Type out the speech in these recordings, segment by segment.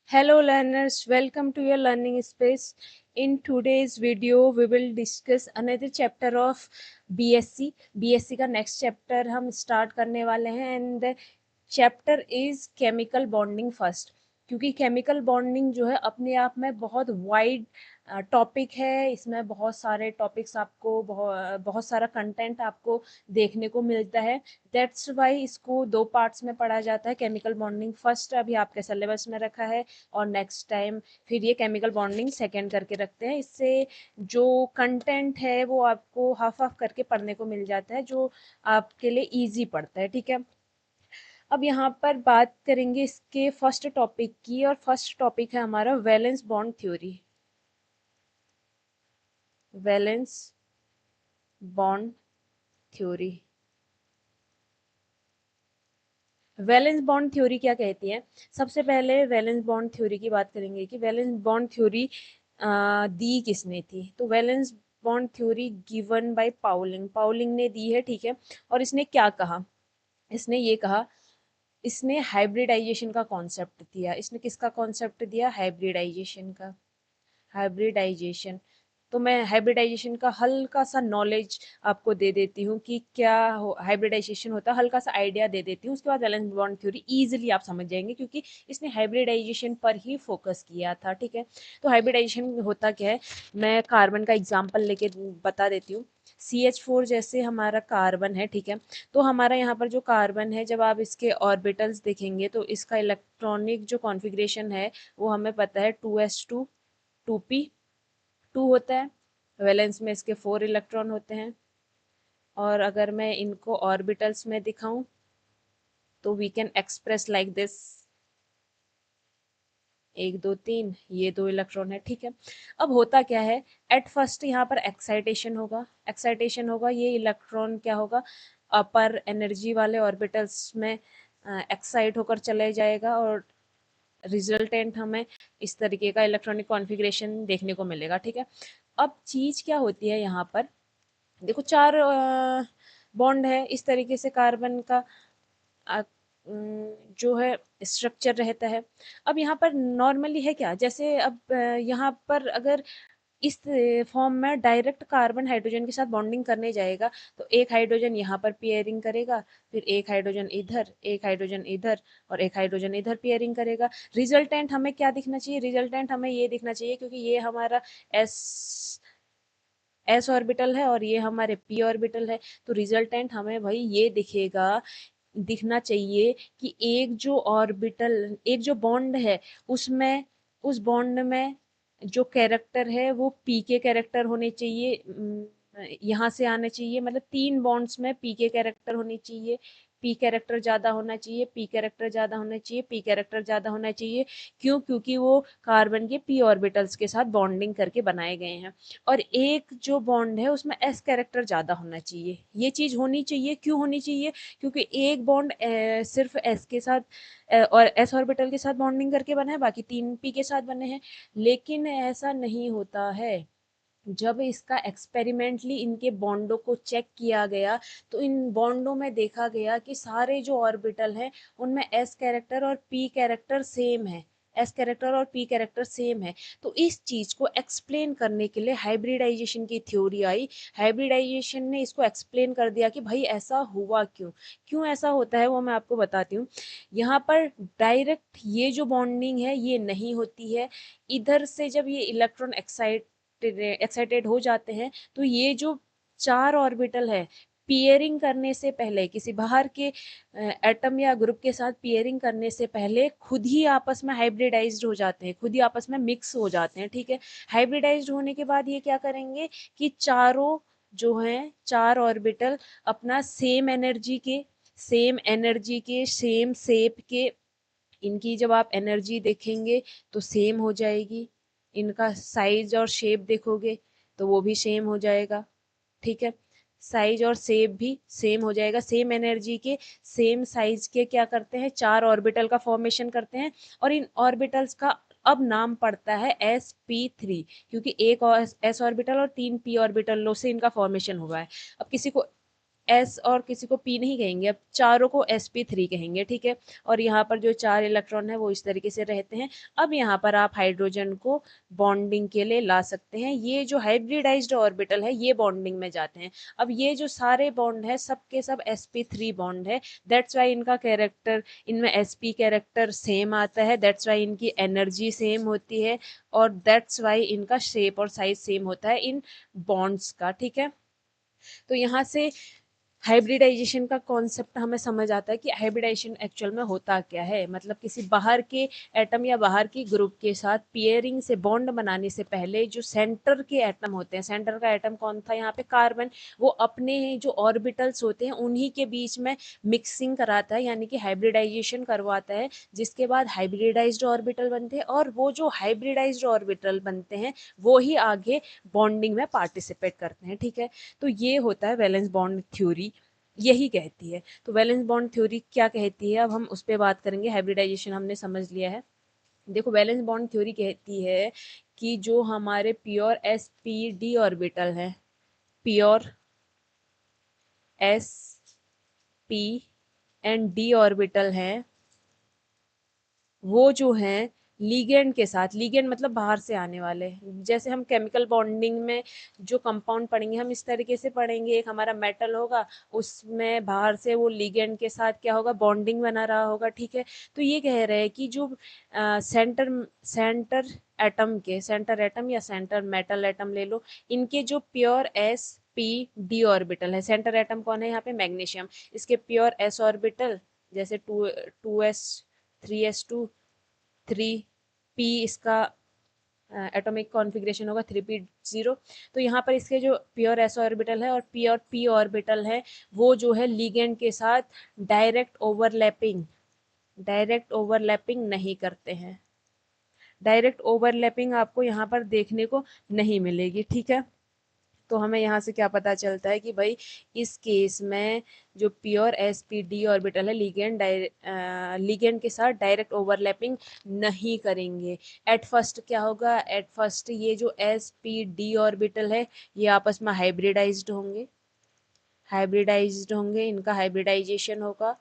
Hello learners, welcome to your learning space. In today's video, we will discuss another chapter of BSc. BSc का next chapter हम start करने वाले हैं and the chapter is chemical bonding first. क्योंकि chemical bonding जो है अपने आप में बहुत wide टॉपिक है, इसमें बहुत सारे टॉपिक्स आपको बहुत सारा कंटेंट आपको देखने को मिलता है। दैट्स वाई इसको दो पार्ट्स में पढ़ा जाता है। केमिकल बॉन्डिंग फर्स्ट अभी आपके सिलेबस में रखा है और नेक्स्ट टाइम फिर ये केमिकल बॉन्डिंग सेकेंड करके रखते हैं। इससे जो कंटेंट है वो आपको हाफ हाफ करके पढ़ने को मिल जाता है, जो आपके लिए ईजी पड़ता है। ठीक है, अब यहाँ पर बात करेंगे इसके फर्स्ट टॉपिक की, और फर्स्ट टॉपिक है हमारा valence bond theory. Valence bond theory. Valence bond theory क्या कहती है? सबसे पहले वैलेंस बॉन्ड थ्योरी की बात करेंगे कि वैलेंस बॉन्ड थ्योरी दी किसने थी। तो valence bond theory given by Pauling, Pauling ने दी है। ठीक है, और इसने क्या कहा? इसने ये कहा, इसने हाइब्रिडाइजेशन का कॉन्सेप्ट दिया। इसने किसका कॉन्सेप्ट दिया? हाइब्रिडाइजेशन का। हाइब्रिडाइजेशन, तो मैं हाइब्रिडाइजेशन का हल्का सा नॉलेज आपको दे देती हूँ कि क्या हाइब्रिडाइजेशन होता है, हल्का सा आइडिया दे देती हूँ। उसके बाद वैलेंस बॉन्ड थ्योरी इजीली आप समझ जाएंगे, क्योंकि इसने हाइब्रिडाइजेशन पर ही फोकस किया था। ठीक है, तो हाइब्रिडाइजेशन होता क्या है, मैं कार्बन का एग्जाम्पल लेके बता देती हूँ। CH4 जैसे हमारा कार्बन है, ठीक है, तो हमारा यहाँ पर जो कार्बन है, जब आप इसके ऑर्बिटल्स देखेंगे तो इसका इलेक्ट्रॉनिक जो कॉन्फ़िगरेशन है वो हमें पता है 2s2 2p2 होता है। वैलेंस में इसके 4 इलेक्ट्रॉन होते हैं, और अगर मैं इनको ऑर्बिटल्स में दिखाऊं तो we can express like this, 1 2 3, ये 2 इलेक्ट्रॉन है। ठीक है, अब होता क्या है, एट फर्स्ट यहाँ पर एक्साइटेशन होगा। एक्साइटेशन होगा, ये इलेक्ट्रॉन क्या होगा, अपर एनर्जी वाले ऑर्बिटल्स में एक्साइट होकर चले जाएगा, और रिजल्टेंट हमें इस तरीके का इलेक्ट्रॉनिक कॉन्फ़िगरेशन देखने को मिलेगा। ठीक है, अब चीज़ क्या होती है, यहाँ पर देखो 4 बॉन्ड है इस तरीके से कार्बन का जो है स्ट्रक्चर रहता है। अब यहाँ पर नॉर्मली है क्या, जैसे अब यहाँ पर अगर इस फॉर्म में डायरेक्ट कार्बन हाइड्रोजन के साथ बॉन्डिंग करने जाएगा तो एक हाइड्रोजन यहाँ पर पेयरिंग करेगा, फिर एक हाइड्रोजन इधर, एक हाइड्रोजन इधर, और एक हाइड्रोजन इधर पेयरिंग करेगा। रिजल्टेंट हमें क्या दिखना चाहिए? रिजल्टेंट हमें ये दिखना चाहिए, क्योंकि ये हमारा एस एस ऑर्बिटल है और ये हमारे पी ऑर्बिटल है, तो रिजल्टेंट हमें भाई ये दिखेगा, दिखना चाहिए कि एक जो ऑर्बिटल, एक जो बॉन्ड है उसमें, उस बॉन्ड में जो कैरेक्टर है वो पी के कैरेक्टर होने चाहिए। यहाँ से आना चाहिए, मतलब 3 बॉन्ड्स में पी के कैरेक्टर होने चाहिए। पी कैरेक्टर ज्यादा होना चाहिए, पी कैरेक्टर ज्यादा होना चाहिए, पी कैरेक्टर ज्यादा होना चाहिए। क्यों? क्योंकि वो कार्बन के पी ऑर्बिटल्स के साथ बॉन्डिंग करके बनाए गए हैं। और एक जो बॉन्ड है उसमें एस कैरेक्टर ज्यादा होना चाहिए। ये चीज होनी चाहिए। क्यों होनी चाहिए? क्योंकि एक बॉन्ड सिर्फ एस के साथ और एस ऑर्बिटल के साथ बॉन्डिंग करके बना है, बाकी 3 पी के साथ बने हैं। लेकिन ऐसा नहीं होता है। जब इसका एक्सपेरिमेंटली इनके बॉन्डों को चेक किया गया तो इन बॉन्डों में देखा गया कि सारे जो ऑर्बिटल हैं उनमें एस कैरेक्टर और पी कैरेक्टर सेम है। एस कैरेक्टर और पी कैरेक्टर सेम है। तो इस चीज को एक्सप्लेन करने के लिए हाइब्रिडाइजेशन की थ्योरी आई। हाइब्रिडाइजेशन ने इसको एक्सप्लेन कर दिया कि भाई ऐसा हुआ क्यों, क्यों ऐसा होता है, वो मैं आपको बताती हूँ। यहाँ पर डायरेक्ट ये जो बॉन्डिंग है ये नहीं होती है। इधर से जब ये इलेक्ट्रॉन एक्साइटेड हो जाते हैं तो ये जो 4 ऑर्बिटल है, पियरिंग करने से पहले, किसी बाहर के एटम या ग्रुप के साथ पियरिंग करने से पहले खुद ही आपस में हाइब्रिडाइज्ड हो जाते हैं, खुद ही आपस में मिक्स हो जाते हैं। ठीक है, हाइब्रिडाइज्ड होने के बाद ये क्या करेंगे कि चारों जो हैं, 4 ऑर्बिटल अपना सेम एनर्जी के सेम शेप के, इनकी जब आप एनर्जी देखेंगे तो सेम हो जाएगी। इनका साइज और शेप देखोगे तो वो भी सेम हो जाएगा। ठीक है, साइज और शेप भी सेम हो जाएगा। सेम एनर्जी के सेम साइज के क्या करते हैं, 4 ऑर्बिटल का फॉर्मेशन करते हैं, और इन ऑर्बिटल्स का अब नाम पड़ता है sp3, क्योंकि एक एस ऑर्बिटल और 3 पी ऑर्बिटलों से इनका फॉर्मेशन हुआ है। अब किसी को एस और किसी को पी नहीं कहेंगे, अब चारों को sp3 कहेंगे, ठीक है। और यहाँ पर जो 4 इलेक्ट्रॉन है वो इस तरीके से रहते हैं। अब यहाँ पर आप हाइड्रोजन को बॉन्डिंग के लिए ला सकते हैं। ये जो हाइब्रिडाइज्ड ऑर्बिटल है ये बॉन्डिंग में जाते हैं। अब ये जो सारे बॉन्ड है सब के सब sp3 बॉन्ड है, दैट्स वाई इनका कैरेक्टर, इनमें sp कैरेक्टर सेम आता है, दैट्स वाई इनकी एनर्जी सेम होती है, और दैट्स वाई इनका शेप और साइज सेम होता है इन बॉन्ड्स का, ठीक है। तो यहाँ से हाइब्रिडाइजेशन का कॉन्सेप्ट हमें समझ आता है कि हाइब्रिडाइजेशन एक्चुअल में होता क्या है। मतलब किसी बाहर के एटम या बाहर की ग्रुप के साथ पेयरिंग से बॉन्ड बनाने से पहले जो सेंटर के एटम होते हैं, सेंटर का एटम कौन था यहाँ पे, कार्बन, वो अपने जो ऑर्बिटल्स होते हैं उन्हीं के बीच में मिक्सिंग कराता है, यानी कि हाइब्रिडाइजेशन करवाता है, जिसके बाद हाइब्रिडाइज्ड ऑर्बिटल बनते हैं, और वो जो हाइब्रिडाइज्ड ऑर्बिटल बनते हैं वो ही आगे बॉन्डिंग में पार्टिसिपेट करते हैं, ठीक है। तो ये होता है वैलेंस बॉन्ड थ्योरी, यही कहती है। तो वैलेंस बॉन्ड थ्योरी क्या कहती है, अब हम उस पर बात करेंगे। हाइब्रिडाइजेशन हमने समझ लिया है। देखो वैलेंस बॉन्ड थ्योरी कहती है कि जो हमारे प्योर sp d ऑर्बिटल है, प्योर sp&d ऑर्बिटल है, वो जो हैं लिगेंड के साथ, लिगेंड मतलब बाहर से आने वाले, जैसे हम केमिकल बॉन्डिंग में जो कंपाउंड पढ़ेंगे हम इस तरीके से पढ़ेंगे, एक हमारा मेटल होगा, उसमें बाहर से वो लिगेंड के साथ क्या होगा, बॉन्डिंग बना रहा होगा, ठीक है। तो ये कह रहे हैं कि जो सेंटर सेंटर एटम के, सेंटर एटम या सेंटर मेटल एटम ले लो, इनके जो प्योर sp d ऑर्बिटल है, सेंटर एटम कौन है यहाँ पे, मैग्नीशियम, इसके प्योर s ऑर्बिटल जैसे 2s 3p, इसका एटॉमिक कॉन्फ़िगरेशन होगा 3p0। तो यहाँ पर इसके जो प्योर s ऑर्बिटल है और प्योर p ऑर्बिटल है वो जो है लिगेंड के साथ डायरेक्ट ओवरलैपिंग नहीं करते हैं, डायरेक्ट ओवरलैपिंग आपको यहाँ पर देखने को नहीं मिलेगी, ठीक है। तो हमें यहाँ से क्या पता चलता है कि भाई इस केस में जो प्योर sp d ऑर्बिटल है लिगेंड के साथ डायरेक्ट ओवरलैपिंग नहीं करेंगे। एट फर्स्ट क्या होगा, एट फर्स्ट ये जो sp d ऑर्बिटल है ये आपस में हाइब्रिडाइज्ड होंगे, इनका हाइब्रिडाइजेशन होगा,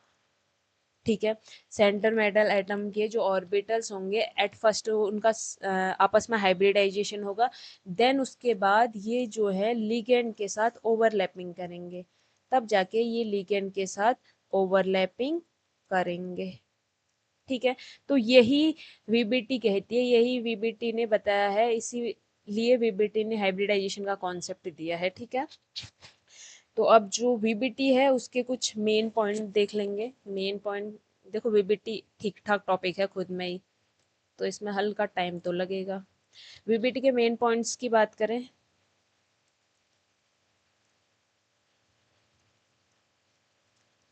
ठीक है। सेंटर मेटल एटम के जो ऑर्बिटल्स होंगे एट फर्स्ट उनका आपस में हाइब्रिडाइजेशन होगा, देन उसके बाद ये जो है लिगेंड के साथ ओवरलैपिंग करेंगे, तब जाके ये लिगेंड के साथ ओवरलैपिंग करेंगे, ठीक है। तो यही वीबीटी कहती है, यही वीबीटी ने बताया है, इसीलिए वीबीटी ने हाइब्रिडाइजेशन का कॉन्सेप्ट दिया है, ठीक है। तो अब जो वीबीटी है उसके कुछ मेन पॉइंट देख लेंगे। मेन पॉइंट देखो, वीबीटी ठीक ठाक टॉपिक है खुद में ही, तो इसमें हल्का टाइम तो लगेगा। वीबीटी के मेन पॉइंट्स की बात करें,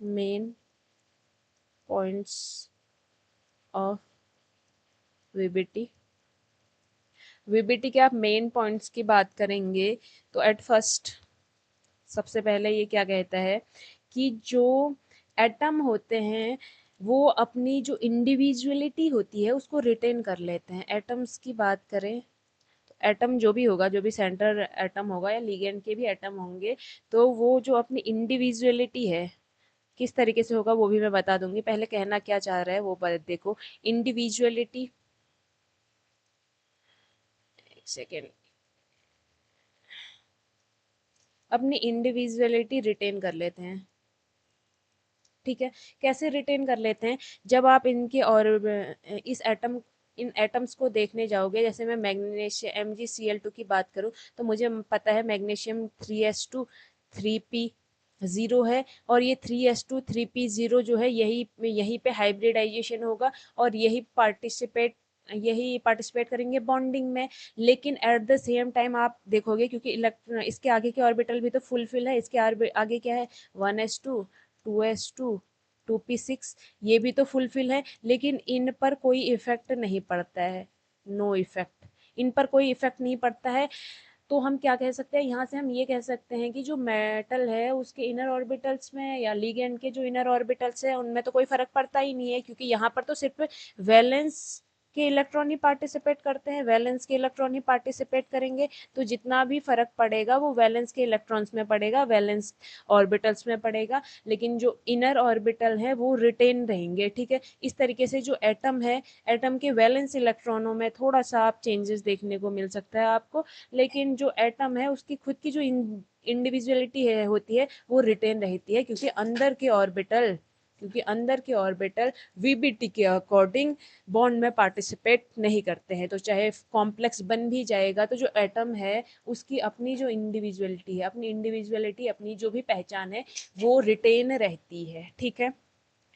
main points of VBT, VBT के आप मेन पॉइंट्स की बात करेंगे तो एट फर्स्ट सबसे पहले ये क्या कहता है कि जो एटम होते हैं वो अपनी जो इंडिविजुअलिटी होती है उसको रिटेन कर लेते हैं। एटम्स की बात करें तो एटम जो भी होगा, जो भी सेंटर एटम होगा या लिगेंड के भी एटम होंगे, तो वो जो अपनी इंडिविजुअलिटी है किस तरीके से होगा वो भी मैं बता दूंगी। पहले कहना क्या चाह रहा है वो देखो। इंडिविजुअलिटी, एक सेकेंड, अपनी इंडिविजुअलिटी रिटेन कर लेते हैं, ठीक है। कैसे रिटेन कर लेते हैं, जब आप इनके और इन एटम्स को देखने जाओगे, जैसे मैं मैग्नीशियम MgCl2 की बात करूं तो मुझे पता है मैग्नीशियम 3s2 3p0 है, और ये 3s2 3p0 जो है यही यहीं पे हाइब्रिडाइजेशन होगा और यही पार्टिसिपेट करेंगे बॉन्डिंग में। लेकिन एट द सेम टाइम आप देखोगे, क्योंकि इलेक्ट्रॉन इसके आगे के ऑर्बिटल भी तो फुलफिल है, इसके आगे क्या है, 1s2 2s2 2p6, ये भी तो फुलफिल है, लेकिन इन पर कोई इफेक्ट नहीं पड़ता है, नो इफेक्ट, इन पर कोई इफेक्ट नहीं पड़ता है। तो हम क्या कह सकते हैं, यहाँ से हम ये कह सकते हैं कि जो मेटल है उसके इनर ऑर्बिटल्स में या लिगेंड के जो इनर ऑर्बिटल्स है उनमें तो कोई फर्क पड़ता ही नहीं है, क्योंकि यहाँ पर तो सिर्फ वैलेंस के इलेक्ट्रॉन ही पार्टिसिपेट करते हैं, वैलेंस के इलेक्ट्रॉन ही पार्टिसिपेट करेंगे, तो जितना भी फर्क पड़ेगा वो वैलेंस के इलेक्ट्रॉन्स में पड़ेगा, वैलेंस ऑर्बिटल्स में पड़ेगा, लेकिन जो इनर ऑर्बिटल है वो रिटेन रहेंगे। ठीक है, इस तरीके से जो एटम है, एटम के वैलेंस इलेक्ट्रॉनों में थोड़ा सा आप चेंजेस देखने को मिल सकता है आपको, लेकिन जो एटम है उसकी खुद की जो इंडिविजुअलिटी है होती है वो रिटेन रहती है, क्योंकि अंदर के ऑर्बिटल वीबीटी के अकॉर्डिंग बॉन्ड में पार्टिसिपेट नहीं करते हैं। तो चाहे कॉम्प्लेक्स बन भी जाएगा तो जो एटम है उसकी अपनी जो इंडिविजुअलिटी अपनी जो भी पहचान है वो रिटेन रहती है। ठीक है,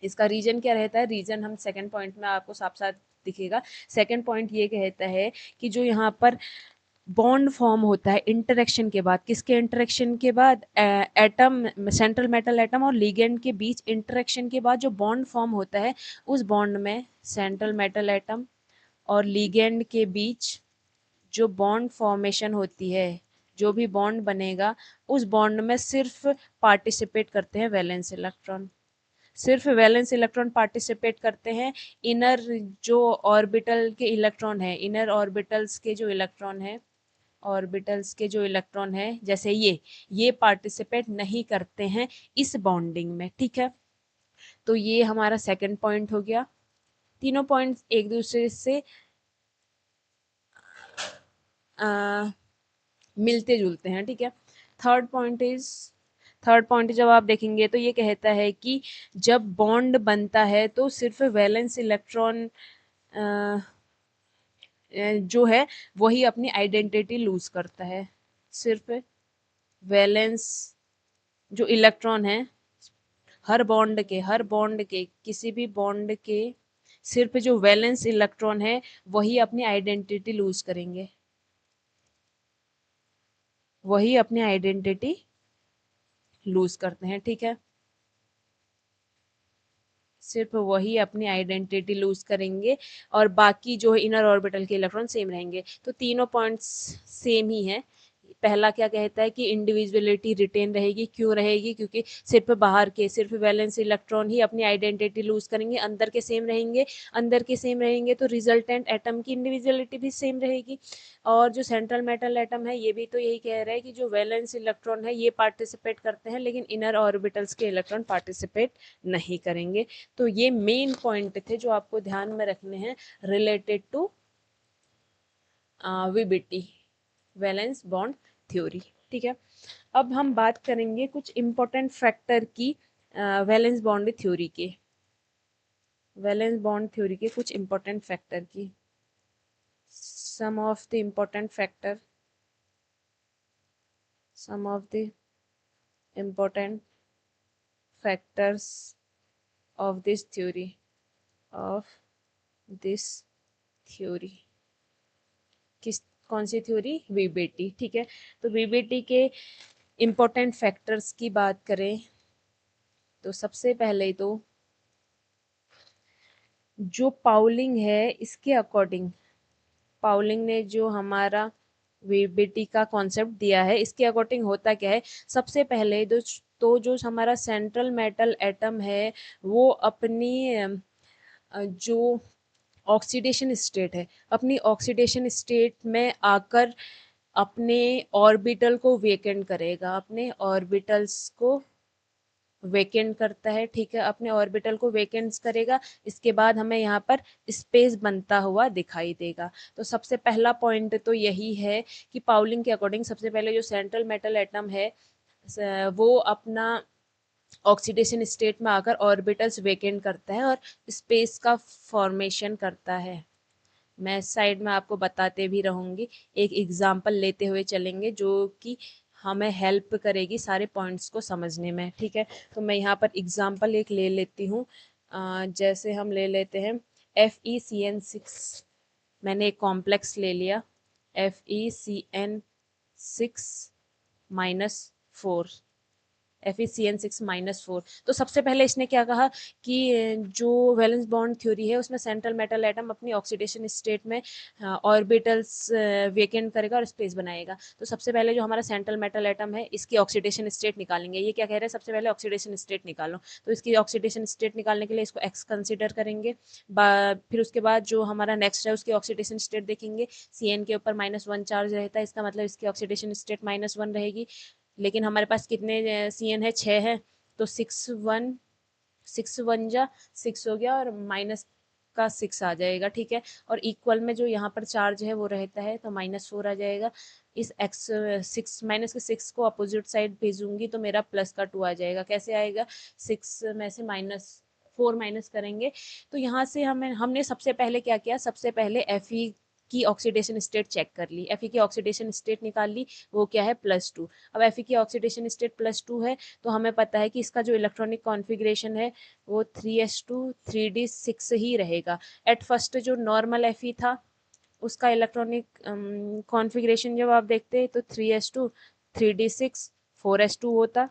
इसका रीजन क्या रहता है, रीजन हम सेकंड पॉइंट में आपको साफ साफ दिखेगा। सेकंड पॉइंट ये कहता है कि जो यहाँ पर बॉन्ड फॉर्म होता है इंटरेक्शन के बाद, किसके इंटरेक्शन के बाद, एटम, सेंट्रल मेटल एटम और लिगेंड के बीच इंटरेक्शन के बाद जो बॉन्ड फॉर्म होता है, उस बॉन्ड में सेंट्रल मेटल एटम और लिगेंड के बीच जो बॉन्ड फॉर्मेशन होती है, जो भी बॉन्ड बनेगा उस बॉन्ड में सिर्फ पार्टिसिपेट करते हैं वैलेंस इलेक्ट्रॉन, सिर्फ वैलेंस इलेक्ट्रॉन पार्टिसिपेट करते हैं। इनर जो ऑर्बिटल के इलेक्ट्रॉन है, इनर ऑर्बिटल्स के जो इलेक्ट्रॉन है जैसे ये पार्टिसिपेट नहीं करते हैं इस बॉन्डिंग में। ठीक है, तो ये हमारा सेकंड पॉइंट हो गया। तीनों पॉइंट्स एक दूसरे से मिलते जुलते हैं। ठीक है, third point is third point जब आप देखेंगे तो ये कहता है कि जब बॉन्ड बनता है तो सिर्फ वैलेंस इलेक्ट्रॉन जो है वही अपनी आइडेंटिटी लूज करता है। सिर्फ वैलेंस जो इलेक्ट्रॉन है हर बॉन्ड के किसी भी बॉन्ड के सिर्फ जो वैलेंस इलेक्ट्रॉन है वही अपनी आइडेंटिटी लूज करेंगे, वही अपनी आइडेंटिटी लूज करते हैं। ठीक है, सिर्फ वही अपनी आइडेंटिटी लूज करेंगे और बाकी जो है इनर ऑर्बिटल के इलेक्ट्रॉन सेम रहेंगे। तो तीनों पॉइंट्स सेम ही है। पहला क्या कहता है कि इंडिविजुअलिटी रिटेन रहेगी, क्यों रहेगी, क्योंकि सिर्फ वैलेंस इलेक्ट्रॉन ही अपनी आइडेंटिटी लूज करेंगे, अंदर के सेम रहेंगे तो रिजल्टेंट एटम की इंडिविजुअलिटी भी सेम रहेगी। और जो सेंट्रल मेटल एटम है ये भी तो यही कह रहा है कि जो वैलेंस इलेक्ट्रॉन है ये पार्टिसिपेट करते हैं लेकिन इनर ऑर्बिटल्स के इलेक्ट्रॉन पार्टिसिपेट नहीं करेंगे। तो ये मेन पॉइंट थे जो आपको ध्यान में रखने हैं related to VBT, valence bond theory. ठीक है, अब हम बात करेंगे कुछ इंपॉर्टेंट फैक्टर की, वैलेंस बॉन्ड थ्योरी के, कुछ इंपॉर्टेंट फैक्टर की। some of the important factor some of the important factors of this theory of this theory कौन सी थ्योरी, वीबीटी। ठीक है, तो वीबीटी के इम्पोर्टेंट फैक्टर्स की बात करें तो सबसे पहले तो जो पाउलिंग है इसके अकॉर्डिंग, पाउलिंग ने जो हमारा वीबीटी का कॉन्सेप्ट दिया है इसके अकॉर्डिंग होता क्या है, सबसे पहले जो हमारा सेंट्रल मेटल एटम है वो अपनी जो ऑक्सीडेशन स्टेट है, अपनी ऑक्सीडेशन स्टेट में आकर अपने ऑर्बिटल को वेकेंट करेगा, अपने ऑर्बिटल्स को वेकेंट करता है। ठीक है, अपने ऑर्बिटल को वेकेंट करेगा, इसके बाद हमें यहाँ पर स्पेस बनता हुआ दिखाई देगा। तो सबसे पहला पॉइंट तो यही है कि पाउलिंग के अकॉर्डिंग सबसे पहले जो सेंट्रल मेटल एटम है वो अपना ऑक्सीडेशन स्टेट में आकर ऑर्बिटल्स वेकेंट करता है और स्पेस का फॉर्मेशन करता है। मैं साइड में आपको बताते भी रहूँगी, एक एग्जाम्पल लेते हुए चलेंगे जो कि हमें हेल्प करेगी सारे पॉइंट्स को समझने में। ठीक है, तो मैं यहाँ पर एग्जाम्पल एक ले लेती हूँ। जैसे हम ले लेते हैं FeCN6, मैंने एक कॉम्प्लेक्स ले लिया FeCN6 -4, Fe(CN6-4). तो सबसे पहले इसने क्या कहा कि जो वैलेंस बॉन्ड थ्योरी है उसमें सेंट्रल मेटल एटम अपनी ऑक्सीडेशन स्टेट में ऑर्बिटल्स वेकेंट करेगा और स्पेस बनाएगा। तो सबसे पहले जो हमारा सेंट्रल मेटल एटम है इसकी ऑक्सीडेशन स्टेट निकालेंगे। ये क्या कह रहे हैं, सबसे पहले ऑक्सीडेशन स्टेट निकालो। तो इसकी ऑक्सीडेशन स्टेट निकालने के लिए इसको एक्स कंसिडर करेंगे। फिर उसके बाद जो हमारा नेक्स्ट है उसकी ऑक्सीडेशन स्टेट देखेंगे। CN के ऊपर -1 चार्ज रहता है, इसका मतलब इसकी ऑक्सीडेशन स्टेट -1 रहेगी। लेकिन हमारे पास कितने CN है, 6 है, तो 6 हो गया और माइनस का 6 आ जाएगा, ठीक है। और इक्वल में जो यहाँ पर चार्ज है वो रहता है, तो -4 आ जाएगा। इस एक्स 6 -6 को अपोजिट साइड भेजूंगी तो मेरा +2 आ जाएगा। कैसे आएगा, 6 में से -4 माइनस करेंगे तो यहाँ से हमने सबसे पहले क्या किया, सबसे पहले Fe की ऑक्सीडेशन स्टेट चेक कर ली। Fe की ऑक्सीडेशन स्टेट निकाल ली, वो क्या है, +2। अब Fe की ऑक्सीडेशन स्टेट +2 है तो हमें पता है कि इसका जो इलेक्ट्रॉनिक कॉन्फ़िगरेशन है वो 3s2 3d6 ही रहेगा। एट फर्स्ट जो नॉर्मल Fe था उसका इलेक्ट्रॉनिक कॉन्फ़िगरेशन जब आप देखते तो 3s2 3d6 4s2 होता।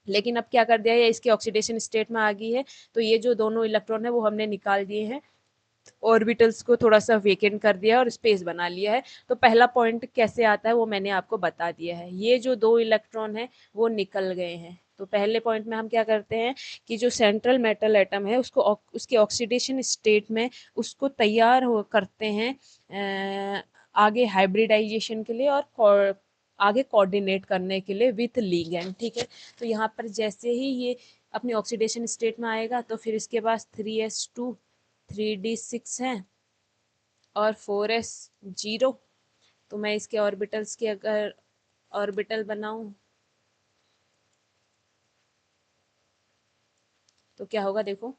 लेकिन अब क्या कर दिया है, इसकी ऑक्सीडेशन स्टेट में आ गई है, तो ये जो दोनों इलेक्ट्रॉन है वो हमने निकाल दिए हैं, ऑर्बिटल्स को थोड़ा सा वेकेंट कर दिया और स्पेस बना लिया है। तो पहला पॉइंट कैसे आता है वो मैंने आपको बता दिया है। ये जो 2 इलेक्ट्रॉन है वो निकल गए हैं। तो पहले पॉइंट में हम क्या करते हैं कि जो सेंट्रल मेटल एटम है उसको उसके ऑक्सीडेशन स्टेट में उसको तैयार हो करते हैं आगे हाइब्रिडाइजेशन के लिए और आगे कोऑर्डिनेट करने के लिए विथ लिगेंड, ठीक है। तो यहाँ पर जैसे ही ये अपनी ऑक्सीडेशन स्टेट में आएगा तो फिर इसके पास 3s2 3d6 है और 4s0। तो मैं इसके ऑर्बिटल्स की अगर ऑर्बिटल बनाऊं तो क्या होगा, देखो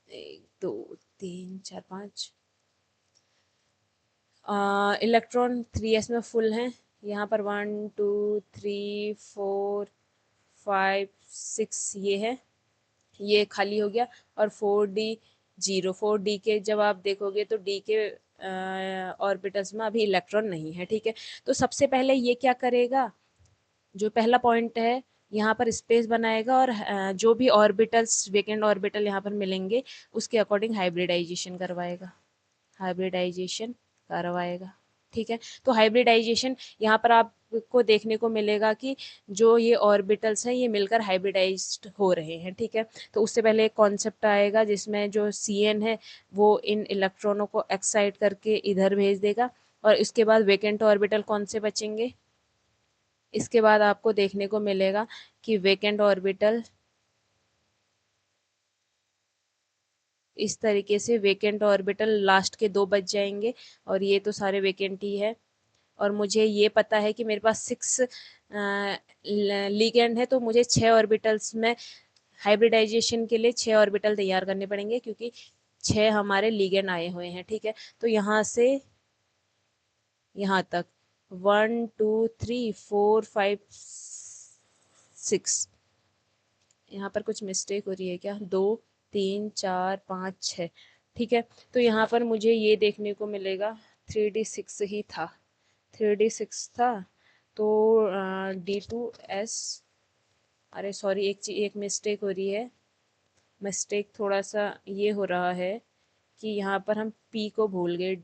1 2 3 4 5 इलेक्ट्रॉन 3s में फुल हैं। यहाँ पर 1 2 3 4 5 6 ये है, ये खाली हो गया। और 4d0 4d के जब आप देखोगे तो d के ऑर्बिटल्स में अभी इलेक्ट्रॉन नहीं है, ठीक है। तो सबसे पहले ये क्या करेगा, जो पहला पॉइंट है यहाँ पर स्पेस बनाएगा और जो भी ऑर्बिटल्स वेकेंट ऑर्बिटल यहाँ पर मिलेंगे उसके अकॉर्डिंग हाइब्रिडाइजेशन करवाएगा, ठीक है। तो हाइब्रिडाइजेशन यहाँ पर आपको देखने को मिलेगा कि जो ये ऑर्बिटल्स हैं ये मिलकर हाइब्रिडाइज्ड हो रहे हैं, ठीक है। तो उससे पहले एक कॉन्सेप्ट आएगा जिसमें जो CN है वो इन इलेक्ट्रॉनों को एक्साइट करके इधर भेज देगा और इसके बाद वेकेंट ऑर्बिटल कौन से बचेंगे, इसके बाद आपको देखने को मिलेगा कि वेकेंट ऑर्बिटल इस तरीके से वेकेंट ऑर्बिटल लास्ट के 2 बच जाएंगे और ये तो सारे वेकेंट ही है। और मुझे ये पता है कि मेरे पास 6 लिगेंड है तो मुझे 6 ऑर्बिटल्स में हाइब्रिडाइजेशन के लिए 6 ऑर्बिटल तैयार करने पड़ेंगे क्योंकि 6 हमारे लिगेंड आए हुए हैं, ठीक है। तो यहाँ से यहाँ तक 1 2 3 4 5 6, यहाँ पर कुछ मिस्टेक हो रही है क्या, 2 3 4 5 6, ठीक है। तो यहाँ पर मुझे ये देखने को मिलेगा 3d6 ही था, 3d6 था। तो D2S, अरे सॉरी एक मिस्टेक हो रही है, मिस्टेक थोड़ा सा ये हो रहा है कि यहाँ पर हम P को भूल गए,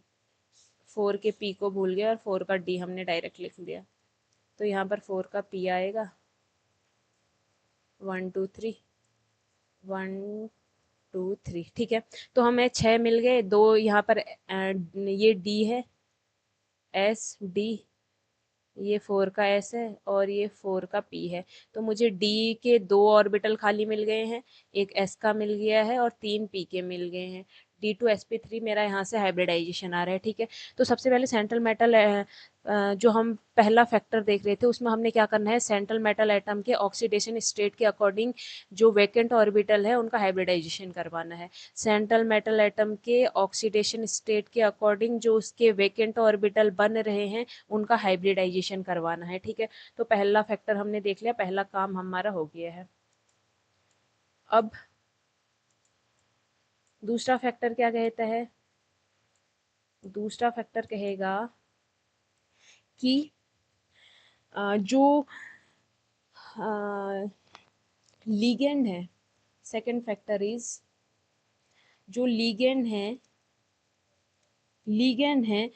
4 के P को भूल गए और 4 का D हमने डायरेक्ट लिख दिया। तो यहाँ पर 4 का P आएगा 1 2 3 1 2 3, ठीक है। तो हमें 6 मिल गए, 2 यहाँ पर ये D है SD, ये 4 का S है और ये 4 का P है। तो मुझे D के 2 ऑर्बिटल खाली मिल गए हैं, एक S का मिल गया है और 3 P के मिल गए हैं। D2sp3 मेरा यहाँ से हाइब्रिडाइजेशन आ रहा है, ठीक है। तो सबसे पहले सेंट्रल मेटल जो हम पहला फैक्टर देख रहे थे उसमें हमने क्या करना है, सेंट्रल मेटल एटम के ऑक्सीडेशन स्टेट के अकॉर्डिंग जो वैकेंट ऑर्बिटल है उनका हाइब्रिडाइजेशन करवाना है। सेंट्रल मेटल एटम के ऑक्सीडेशन स्टेट के अकॉर्डिंग जो उसके वैकेंट ऑर्बिटल बन रहे हैं उनका हाइब्रिडाइजेशन करवाना है, ठीक है। तो पहला फैक्टर हमने देख लिया, पहला काम हमारा हो गया है। अब दूसरा फैक्टर क्या कहता है, दूसरा फैक्टर कहेगा कि जो लीगेंड है, सेकंड फैक्टर इज, जो लीगेंड है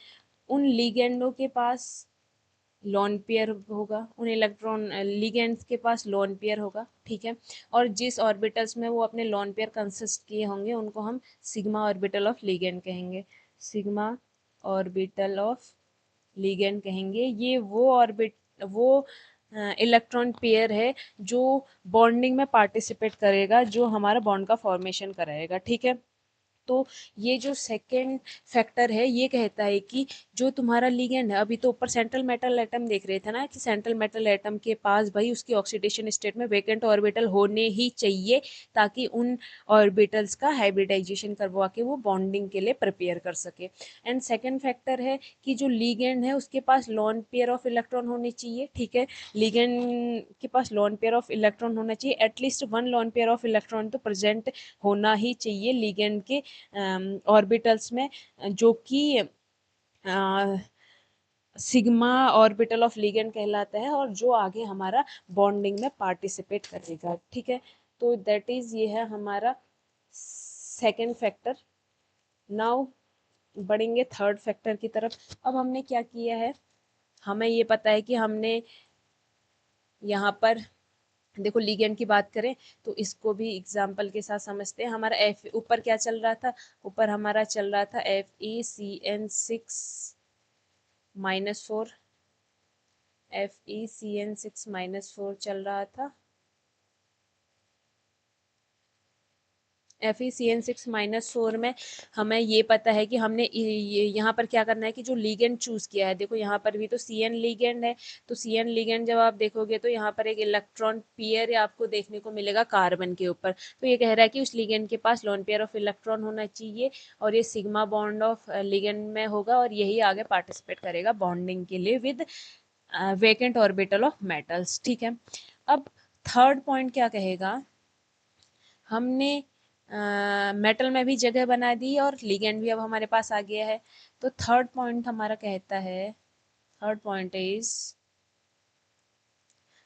उन लीगेंडों के पास लोन पेयर होगा, उन इलेक्ट्रॉन लिगेंड्स के पास लोन पेयर होगा, ठीक है। और जिस ऑर्बिटल्स में वो अपने लोन पेयर कंसिस्ट किए होंगे उनको हम सिग्मा ऑर्बिटल ऑफ लिगेंड कहेंगे, सिग्मा ऑर्बिटल ऑफ लिगेंड कहेंगे। ये वो इलेक्ट्रॉन पेयर है जो बॉन्डिंग में पार्टिसिपेट करेगा, जो हमारा बॉन्ड का फॉर्मेशन कराएगा, ठीक है। तो ये जो सेकेंड फैक्टर है ये कहता है कि जो तुम्हारा लिगेंड है, अभी तो ऊपर सेंट्रल मेटल एटम देख रहे थे ना कि सेंट्रल मेटल एटम के पास भाई उसकी ऑक्सीडेशन स्टेट में वेकेंट ऑर्बिटल होने ही चाहिए, ताकि उन ऑर्बिटल्स का हाइब्रिडाइजेशन करवा के वो बॉन्डिंग के लिए प्रिपेयर कर सके। एंड सेकेंड फैक्टर है कि जो लिगेंड है उसके पास लॉन पेयर ऑफ इलेक्ट्रॉन होने चाहिए, ठीक है। लिगेंड के पास लॉन पेयर ऑफ इलेक्ट्रॉन होना चाहिए, at least one lone pair of electron तो प्रेजेंट होना ही चाहिए लिगेंड के ऑर्बिटल्स में, जो कि सिग्मा ऑर्बिटल ऑफ लिगेंड कहलाता है, और जो आगे हमारा बॉन्डिंग में पार्टिसिपेट करेगा, ठीक है। तो दैट इज, ये है हमारा सेकेंड फैक्टर। नाउ बढ़ेंगे थर्ड फैक्टर की तरफ। अब हमने क्या किया है, हमें ये पता है कि हमने यहाँ पर देखो लिगेंड की बात करें तो इसको भी एग्जाम्पल के साथ समझते हैं। हमारा एफ ऊपर क्या चल रहा था, ऊपर हमारा चल रहा था FeCN6-4, FeCN6-4 चल रहा था। FeCN6-4 में हमें ये पता है कि हमने यहाँ पर क्या करना है कि जो लीगेंड चूज किया है, देखो यहाँ पर भी तो CN लीगेंड है, तो CN लीगेंड जब आप देखोगे तो यहाँ पर एक इलेक्ट्रॉन पेयर आपको देखने को मिलेगा कार्बन के ऊपर। तो ये कह रहा है कि उस लीगेंड के पास लोन पेयर ऑफ इलेक्ट्रॉन होना चाहिए, और ये सिग्मा बॉन्ड ऑफ लीगेंड में होगा, और यही आगे पार्टिसिपेट करेगा बॉन्डिंग के लिए with vacant orbital of metals, ठीक है। अब थर्ड पॉइंट क्या कहेगा, हमने मेटल में भी जगह बना दी और लिगेंड भी अब हमारे पास आ गया है। तो थर्ड पॉइंट हमारा कहता है, थर्ड पॉइंट इज,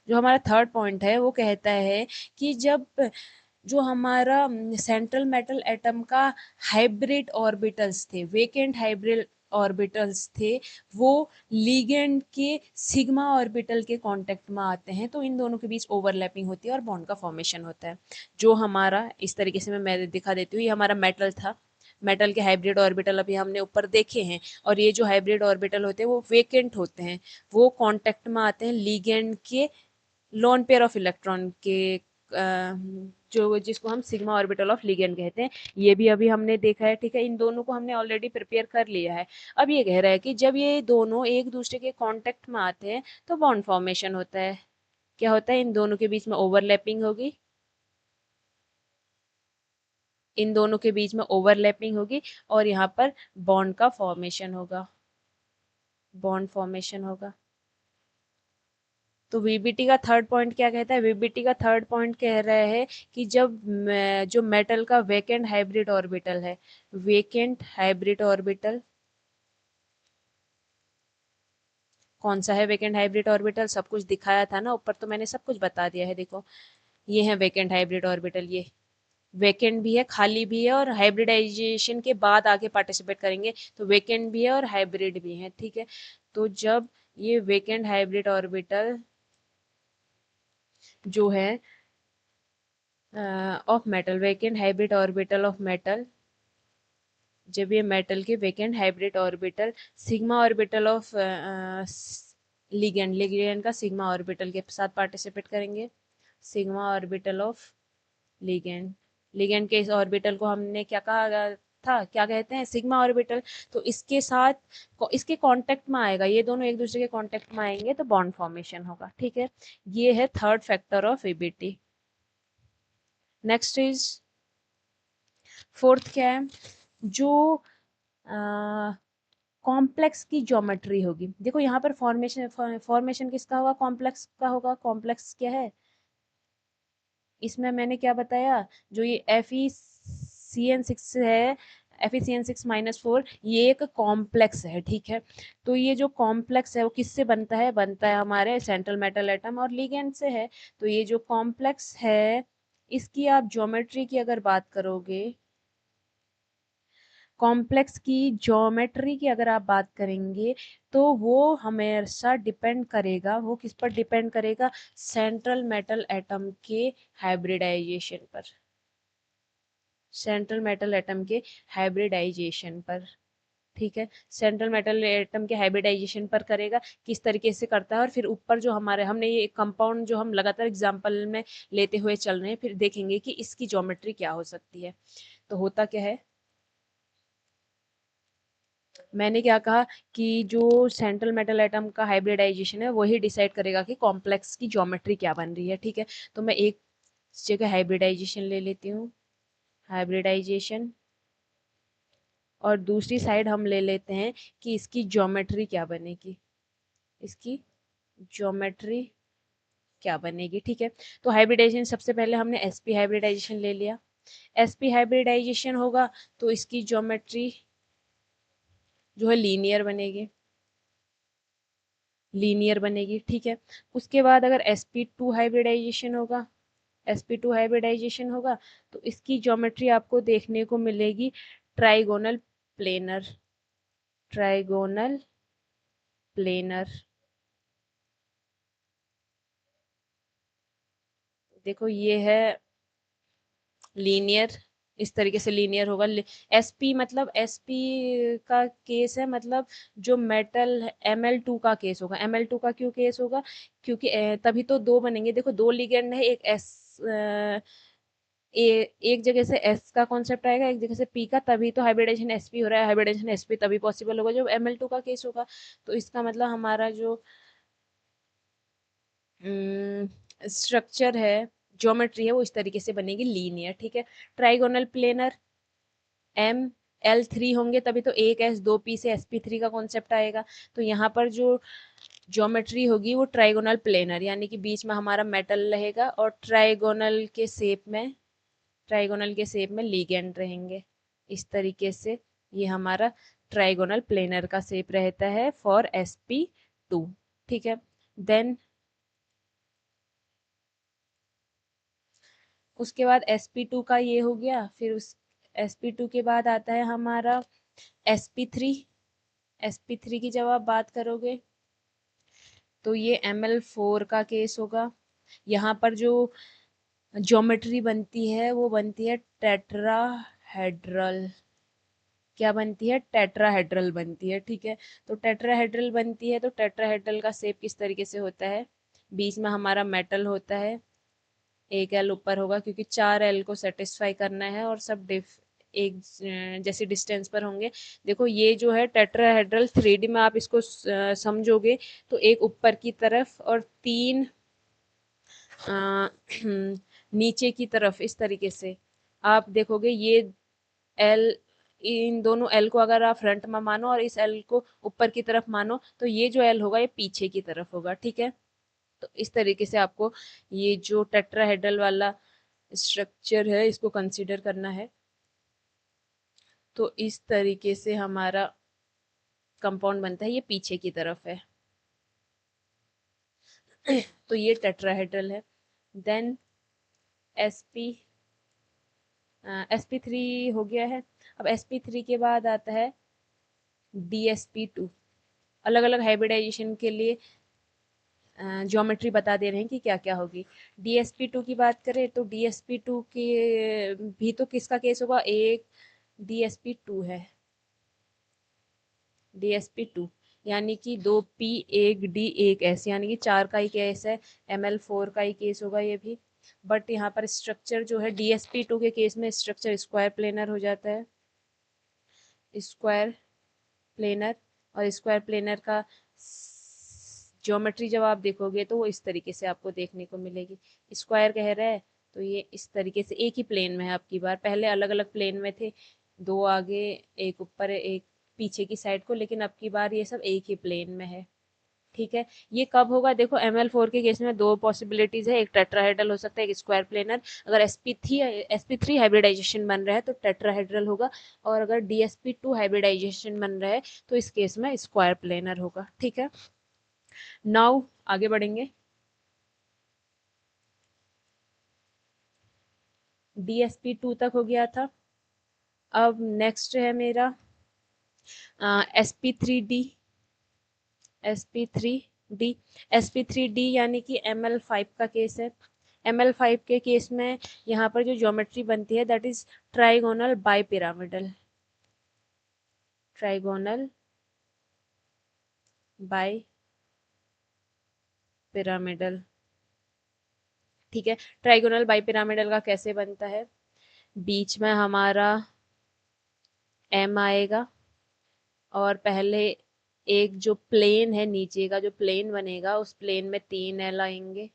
जो हमारा थर्ड पॉइंट है वो कहता है कि जब जो हमारा सेंट्रल मेटल एटम का हाइब्रिड ऑर्बिटल्स थे, वेकेंट हाइब्रिड ऑर्बिटल्स थे, वो लीगेंड के सिग्मा ऑर्बिटल के कांटेक्ट में आते हैं, तो इन दोनों के बीच ओवरलैपिंग होती है और बॉन्ड का फॉर्मेशन होता है। जो हमारा इस तरीके से मैं दिखा देती हूँ, ये हमारा मेटल था, मेटल के हाइब्रिड ऑर्बिटल अभी हमने ऊपर देखे हैं, और ये जो हाइब्रिड ऑर्बिटल होते हैं वो वेकेंट होते हैं, वो कांटेक्ट में आते हैं लीगेंड के लोन पेयर ऑफ इलेक्ट्रॉन के, जो जिसको हम सिग्मा ऑर्बिटल ऑफ लिगेंड कहते हैं। ये भी अभी हमने देखा है, ठीक है। इन दोनों को हमने ऑलरेडी प्रिपेयर कर लिया है। अब ये कह रहा है कि जब ये दोनों एक दूसरे के कांटेक्ट में आते हैं तो बॉन्ड फॉर्मेशन होता है। क्या होता है, इन दोनों के बीच में ओवरलैपिंग होगी, इन दोनों के बीच में ओवरलैपिंग होगी, और यहाँ पर बॉन्ड का फॉर्मेशन होगा, बॉन्ड फॉर्मेशन होगा। तो वीबीटी का थर्ड पॉइंट क्या कहता है, वीबीटी का थर्ड पॉइंट कह रहा है कि जब जो मेटल का वेकेंट हाइब्रिड ऑर्बिटल है, वेकेंट हाइब्रिड ऑर्बिटल कौन सा है, वेकेंट हाइब्रिड ऑर्बिटल सब कुछ दिखाया था ना ऊपर, तो मैंने सब कुछ बता दिया है। देखो ये है वेकेंट हाइब्रिड ऑर्बिटल, ये वेकेंट भी है, खाली भी है, और हाइब्रिडाइजेशन के बाद आगे पार्टिसिपेट करेंगे, तो वेकेंट भी है और हाइब्रिड भी है, ठीक है। तो जब ये वेकेंट हाइब्रिड ऑर्बिटल जो है of metal, vacant hybrid orbital of metal, जब ये मेटल के vacant hybrid orbital sigma orbital of ligand, ligand का सिग्मा ऑर्बिटल के साथ पार्टिसिपेट करेंगे, sigma orbital of ligand, ligand के इस ऑर्बिटल को हमने क्या कहा था, क्या कहते हैं, सिग्मा ऑर्बिटल। तो इसके साथ इसके कांटेक्ट में आएगा, ये दोनों एक दूसरे के कांटेक्ट में आएंगे तो बॉन्ड फॉर्मेशन होगा, ठीक है। ये है third factor of EBT. Next is fourth, क्या है, जो कॉम्प्लेक्स की ज्योमेट्री होगी। देखो यहाँ पर फॉर्मेशन किसका होगा, कॉम्प्लेक्स का होगा। कॉम्प्लेक्स क्या है, इसमें मैंने क्या बताया, जो ये FeCN6 है, Fe6 - 4 ये एक कॉम्प्लेक्स है, ठीक है। तो ये जो कॉम्प्लेक्स है वो किससे बनता है हमारे सेंट्रल मेटल एटम और लिगेंड से है। तो ये जो कॉम्प्लेक्स है इसकी आप ज्योमेट्री की अगर बात करोगे, कॉम्प्लेक्स की ज्योमेट्री की अगर आप बात करेंगे तो वो हमेशा डिपेंड करेगा, वो किस पर डिपेंड करेगा, सेंट्रल मेटल एटम के हाइब्रिडाइजेशन पर, सेंट्रल मेटल एटम के हाइब्रिडाइजेशन पर, ठीक है। सेंट्रल मेटल एटम के हाइब्रिडाइजेशन पर करेगा, किस तरीके से करता है, और फिर ऊपर जो हमारे हमने ये कंपाउंड जो हम लगातार एग्जांपल में लेते हुए चल रहे हैं, फिर देखेंगे कि इसकी ज्योमेट्री क्या हो सकती है। तो होता क्या है, मैंने क्या कहा कि जो सेंट्रल मेटल एटम का हाइब्रिडाइजेशन है वही डिसाइड करेगा कि कॉम्प्लेक्स की ज्योमेट्री क्या बन रही है, ठीक है। तो मैं एक जगह हाइब्रिडाइजेशन ले लेती हूँ, हाइब्रिडाइजेशन, और दूसरी साइड हम ले लेते हैं कि इसकी ज्योमेट्री क्या बनेगी, इसकी ज्योमेट्री क्या बनेगी, ठीक है। तो हाइब्रिडाइजेशन सबसे पहले हमने sp हाइब्रिडाइजेशन ले लिया, sp हाइब्रिडाइजेशन होगा तो इसकी ज्योमेट्री जो है लीनियर बनेगी, लीनियर बनेगी, ठीक है। उसके बाद अगर sp2 हाइब्रिडाइजेशन होगा, sp2 हाइब्रिडाइजेशन होगा तो इसकी ज्योमेट्री आपको देखने को मिलेगी ट्राइगोनल प्लेनर, ट्राइगोनल प्लेनर। देखो ये है लीनियर, इस तरीके से लीनियर होगा। sp मतलब sp का केस है, मतलब जो मेटल ml2 का केस होगा। ml2 का क्यों केस होगा, क्योंकि तभी तो दो बनेंगे। देखो दो लिगेंड है, एक s एक जगह से s का कॉन्सेप्ट आएगा, एक जगह से p का, तभी तो हाइब्रिडाइजेशन sp हो रहा है। हाइब्रिडाइजेशन sp तभी पॉसिबल होगा जब ml2 का केस होगा। तो इसका मतलब हमारा जो स्ट्रक्चर है, ज्योमेट्री है, वो इस तरीके से बनेगी लीनियर, ठीक है। ट्राइगोनल प्लेनर ml3 होंगे तभी तो एक s दो p से sp3 का कॉन्सेप्ट आएगा। तो यहाँ पर जो ज्योमेट्री होगी वो ट्राइगोनल प्लेनर, यानी कि बीच में हमारा मेटल रहेगा और ट्राइगोनल के शेप में, ट्राइगोनल के शेप में लिगेंड रहेंगे, इस तरीके से ये हमारा ट्राइगोनल प्लेनर का शेप रहता है फॉर sp2, ठीक है। देन उसके बाद sp2 का ये हो गया, फिर उस sp2 के बाद आता है हमारा sp3। sp3 की जब आप बात करोगे तो ये ml4 का केस होगा। यहाँ पर जो ज्योमेट्री बनती है वो बनती है टेट्राहेड्रल, क्या बनती है, टेट्राहेड्रल बनती है, ठीक है। तो टेट्राहेड्रल बनती है तो टेट्राहेड्रल का शेप किस तरीके से होता है, बीच में हमारा मेटल होता है, एक एल ऊपर होगा क्योंकि चार एल को सेटिस्फाई करना है और सब एक जैसी डिस्टेंस पर होंगे। देखो ये जो है टेट्राहेड्रल 3D में आप इसको समझोगे तो एक ऊपर की तरफ और तीन नीचे की तरफ, इस तरीके से आप देखोगे। ये एल, इन दोनों एल को अगर आप फ्रंट में मानो और इस एल को ऊपर की तरफ मानो तो ये जो एल होगा ये पीछे की तरफ होगा, ठीक है। तो इस तरीके से आपको ये जो टेट्राहेड्रल वाला स्ट्रक्चर है इसको कंसीडर करना है। तो इस तरीके से हमारा कंपाउंड बनता है, ये पीछे की तरफ है। तो ये टेट्राहेड्रल है। देन sp sp3 हो गया है। अब sp3 के बाद आता है dsp2। अलग अलग हाइब्रिडाइजेशन के लिए ज्योमेट्री बता दे रहे हैं कि क्या क्या होगी। dsp2 की बात करें तो dsp2 के भी तो किसका केस होगा, एक dsp2 है, dsp2 यानी कि दो p एक d एक s, यानी कि चार का ही केस है। ml4 का ही केस होगा ये भी। बट यहाँ पर स्ट्रक्चर जो है dsp2 के केस में स्ट्रक्चर स्क्वायर प्लेनर हो जाता है, स्क्वायर प्लेनर। और स्क्वायर प्लेनर का ज्योमेट्री जब आप देखोगे तो वो इस तरीके से आपको देखने को मिलेगी। स्क्वायर कह रहा है तो ये इस तरीके से एक ही प्लेन में है। अब की बार पहले अलग अलग प्लेन में थे, दो आगे एक ऊपर एक पीछे की साइड को, लेकिन अब की बार ये सब एक ही प्लेन में है, ठीक है। ये कब होगा? देखो Ml4 के केस में दो पॉसिबिलिटीज है, एक टेट्राहेड्रल हो सकता है, एक स्क्वायर प्लेनर। अगर sp3 हाइब्रिडाइजेशन बन रहा है तो टेट्राहेड्रल होगा, और अगर dsp2 हाइब्रिडाइजेशन बन रहा है तो इस केस में स्क्वायर प्लेनर होगा। ठीक है, नाउ आगे बढ़ेंगे। dsp2 तक हो गया था। अब नेक्स्ट है मेरा sp3d। sp3d sp3d यानी कि ml5 का केस है। ml5 के केस में यहाँ पर जो ज्योमेट्री बनती है that is trigonal bi pyramidal. Trigonal bi pyramidal. ठीक है, ट्राइगोनल बाई पिरामिडल का कैसे बनता है? बीच में हमारा m आएगा, और पहले एक जो प्लेन है नीचे का जो प्लेन बनेगा उस प्लेन में 3 L आएंगे।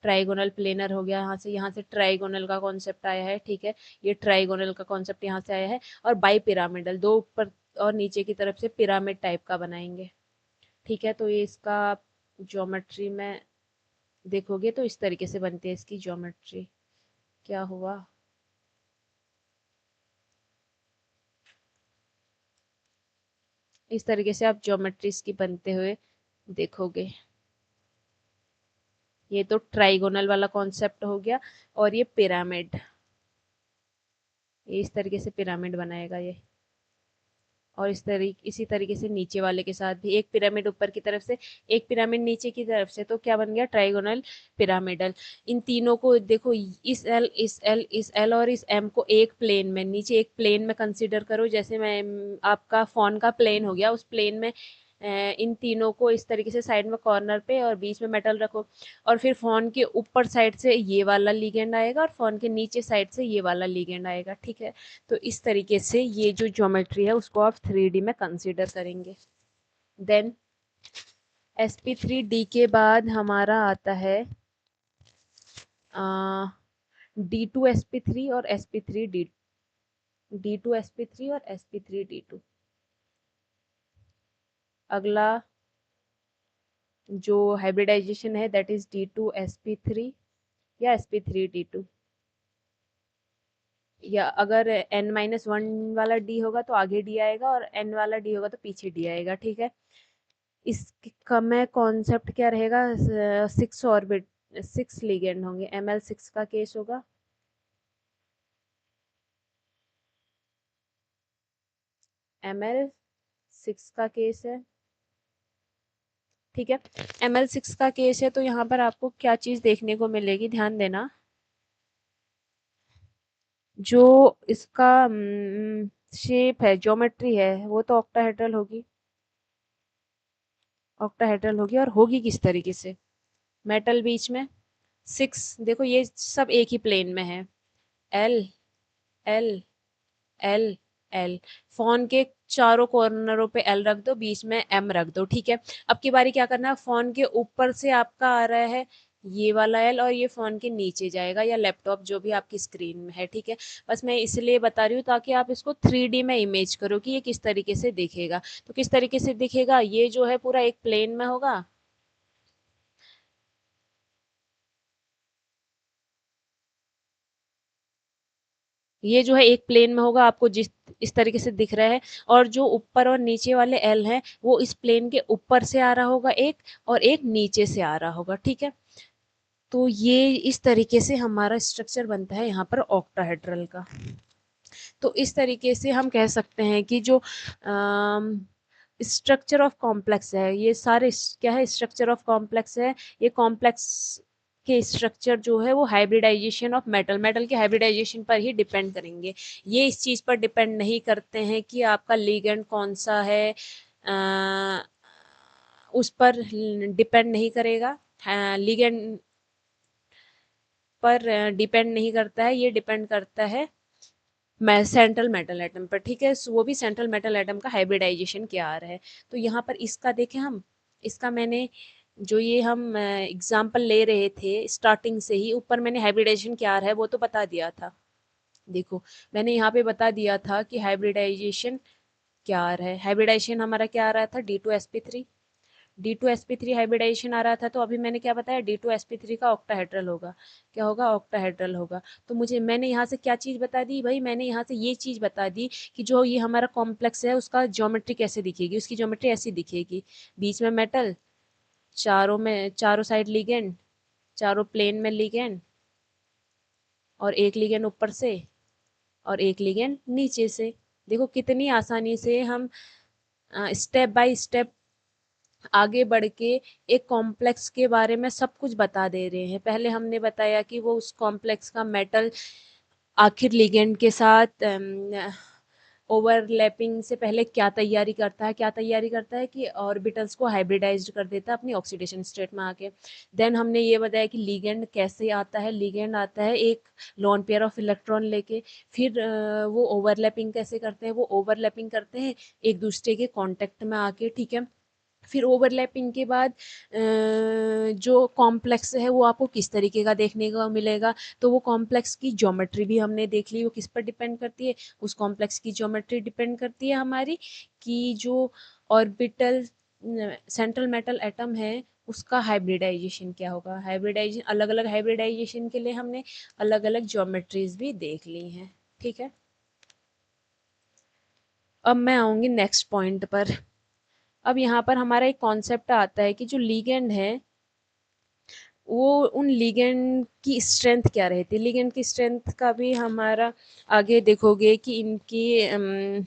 ट्राइगोनल प्लेनर हो गया। यहाँ से ट्राइगोनल का कॉन्सेप्ट आया है। ठीक है, ये ट्राइगोनल का कॉन्सेप्ट यहाँ से आया है। और बाई पिरामिडल, दो ऊपर और नीचे की तरफ से पिरामिड टाइप का बनाएंगे। ठीक है, तो ये इसका ज्योमेट्री में देखोगे तो इस तरीके से बनती है इसकी ज्योमेट्री। क्या हुआ? इस तरीके से आप ज्योमेट्री इसकी बनते हुए देखोगे। ये तो ट्राइगोनल वाला कॉन्सेप्ट हो गया। और ये पिरामिड, ये इस तरीके से पिरामिड बनाएगा ये। और इसी तरीके से नीचे वाले के साथ भी, एक पिरामिड ऊपर की तरफ से, एक पिरामिड नीचे की तरफ से, तो क्या बन गया? Trigonal pyramidal. इन तीनों को देखो, इस एल और इस एम को एक प्लेन में, नीचे एक प्लेन में कंसीडर करो। जैसे मैं आपका फोन का प्लेन हो गया, उस प्लेन में इन तीनों को इस तरीके से साइड में कॉर्नर पे और बीच में मेटल रखो। और फिर फोन के ऊपर साइड से ये वाला लिगेंड आएगा और फोन के नीचे साइड से ये वाला लिगेंड आएगा। ठीक है, तो इस तरीके से ये जो ज्योमेट्री है उसको आप 3D में कंसीडर करेंगे। देन sp3d के बाद हमारा आता है d2sp3 और d2sp3 और sp3d2। अगला जो हाइब्रिडाइजेशन है दैट इज d2sp3 या sp3d2। या अगर n-1 वाला d होगा तो आगे d आएगा, और n वाला d होगा तो पीछे d आएगा। ठीक है, इसका में कॉन्सेप्ट क्या रहेगा? 6 ऑर्बिट, 6 लिगेंड होंगे। ml6 का केस होगा। ml6 का केस है। ठीक है, ml6 का केस है तो यहाँ पर आपको क्या चीज देखने को मिलेगी, ध्यान देना। जो इसका शेप है, ज्योमेट्री है, वो तो ऑक्टाहेड्रल होगी। ऑक्टाहेड्रल होगी, और होगी किस तरीके से? मेटल बीच में 6, देखो ये सब एक ही प्लेन में है। L L L L, phone के चारों कॉर्नरों पे एल रख दो, बीच में एम रख दो। ठीक है, अब की बारी क्या करना है? फोन के ऊपर से आपका आ रहा है ये वाला एल, और ये फोन के नीचे जाएगा, या लैपटॉप जो भी आपकी स्क्रीन में है। ठीक है, बस मैं इसलिए बता रही हूँ ताकि आप इसको 3D में इमेज करो कि ये किस तरीके से दिखेगा। तो किस तरीके से दिखेगा? ये जो है पूरा एक प्लेन में होगा। ये जो है एक प्लेन में होगा, आपको जिस इस तरीके से दिख रहा है। और जो ऊपर और नीचे वाले एल हैं वो इस प्लेन के ऊपर से आ रहा होगा एक, और एक नीचे से आ रहा होगा। ठीक है, तो ये इस तरीके से हमारा स्ट्रक्चर बनता है यहाँ पर ऑक्टाहेड्रल का। तो इस तरीके से हम कह सकते हैं कि जो स्ट्रक्चर ऑफ कॉम्प्लेक्स है, ये सारे क्या है? स्ट्रक्चर ऑफ कॉम्प्लेक्स है। ये कॉम्प्लेक्स के स्ट्रक्चर जो है वो हाइब्रिडाइजेशन ऑफ मेटल के हाइब्रिडाइजेशन पर ही डिपेंड करेंगे। ये इस चीज़ पर डिपेंड नहीं करते हैं कि आपका लिगेंड कौन सा है, उस पर डिपेंड नहीं करेगा। लिगेंड पर डिपेंड नहीं करता है, ये डिपेंड करता है सेंट्रल मेटल एटम पर। ठीक है, वो भी सेंट्रल मेटल एटम का हाइब्रिडाइजेशन क्या आ रहा है। तो यहाँ पर इसका देखें हम, इसका मैंने जो ये हम एग्जाम्पल ले रहे थे स्टार्टिंग से ही, ऊपर मैंने हाइब्रिडाइजेशन क्या आ रहा है वो तो बता दिया था। देखो मैंने यहाँ पे बता दिया था कि हाइब्रिडाइजेशन क्या आ रहा है। हाइब्रिडाइजेशन हमारा क्या आ रहा था? D2sp3। D2sp3 हाइब्रिडाइजेशन आ रहा था, तो अभी मैंने क्या बताया, D2sp3 का ऑक्टाहेड्रल होगा। क्या होगा? ऑक्टाहेड्रल होगा। तो मुझे मैंने यहाँ से क्या चीज़ बता दी भाई, मैंने यहाँ से ये चीज़ बता दी कि जो ये हमारा कॉम्प्लेक्स है उसका ज्योमेट्री कैसे दिखेगी। उसकी ज्योमेट्री ऐसी दिखेगी, बीच में मेटल, चारों साइड लिगेंड, चारों प्लेन में लिगेंड, और एक लिगेंड ऊपर से और एक लिगेंड नीचे से। देखो कितनी आसानी से हम स्टेप बाय स्टेप आगे बढ़ के एक कॉम्प्लेक्स के बारे में सब कुछ बता दे रहे हैं। पहले हमने बताया कि वो उस कॉम्प्लेक्स का मेटल आखिर लिगेंड के साथ ओवरलैपिंग से पहले क्या तैयारी करता है, क्या तैयारी करता है कि ऑर्बिटल्स को हाइब्रिडाइज्ड कर देता है अपनी ऑक्सीडेशन स्टेट में आके। देन हमने ये बताया कि लिगेंड कैसे आता है, लिगेंड आता है एक लोन पेयर ऑफ इलेक्ट्रॉन लेके। फिर वो ओवरलैपिंग कैसे करते हैं, वो ओवरलैपिंग करते हैं एक दूसरे के कांटेक्ट में आके, ठीक है। फिर ओवरलैपिंग के बाद जो कॉम्प्लेक्स है वो आपको किस तरीके का देखने को मिलेगा। तो वो कॉम्प्लेक्स की ज्योमेट्री भी हमने देख ली, वो किस पर डिपेंड करती है, उस कॉम्प्लेक्स की ज्योमेट्री डिपेंड करती है हमारी कि जो ऑर्बिटल सेंट्रल मेटल एटम है उसका हाइब्रिडाइजेशन क्या होगा। हाइब्रिडाइजेशन, अलग अलग हाइब्रिडाइजेशन के लिए हमने अलग अलग ज्योमेट्रीज भी देख ली हैं, ठीक है। अब मैं आऊँगी नेक्स्ट पॉइंट पर। अब यहाँ पर हमारा एक कॉन्सेप्ट आता है कि जो लीगेंड है वो उन लिगेंड की स्ट्रेंथ क्या रहती है। लिगेंड की स्ट्रेंथ का भी हमारा आगे देखोगे कि इनकी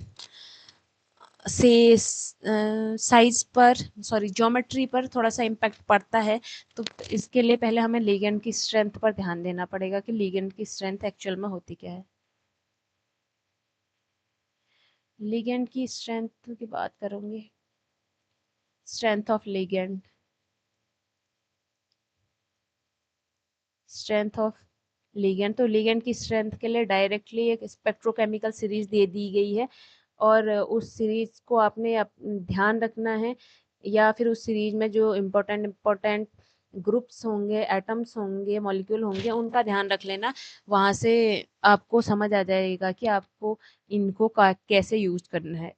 से साइज पर, सॉरी ज्योमेट्री पर थोड़ा सा इम्पैक्ट पड़ता है। तो इसके लिए पहले हमें लिगेंड की स्ट्रेंथ पर ध्यान देना पड़ेगा कि लिगेंड की स्ट्रेंथ एक्चुअल में होती क्या है। लिगेंड की स्ट्रेंथ की बात करूंगी, strength of ligand, strength of ligand. तो लिगेंड की स्ट्रेंथ के लिए डायरेक्टली एक स्पेक्ट्रोकेमिकल सीरीज दे दी गई है और उस सीरीज को आपने ध्यान रखना है, या फिर उस सीरीज में जो इम्पोर्टेंट इम्पोर्टेंट ग्रुप्स होंगे, एटम्स होंगे, मॉलिक्यूल होंगे, उनका ध्यान रख लेना। वहाँ से आपको समझ आ जाएगा कि आपको इनको कैसे यूज करना है।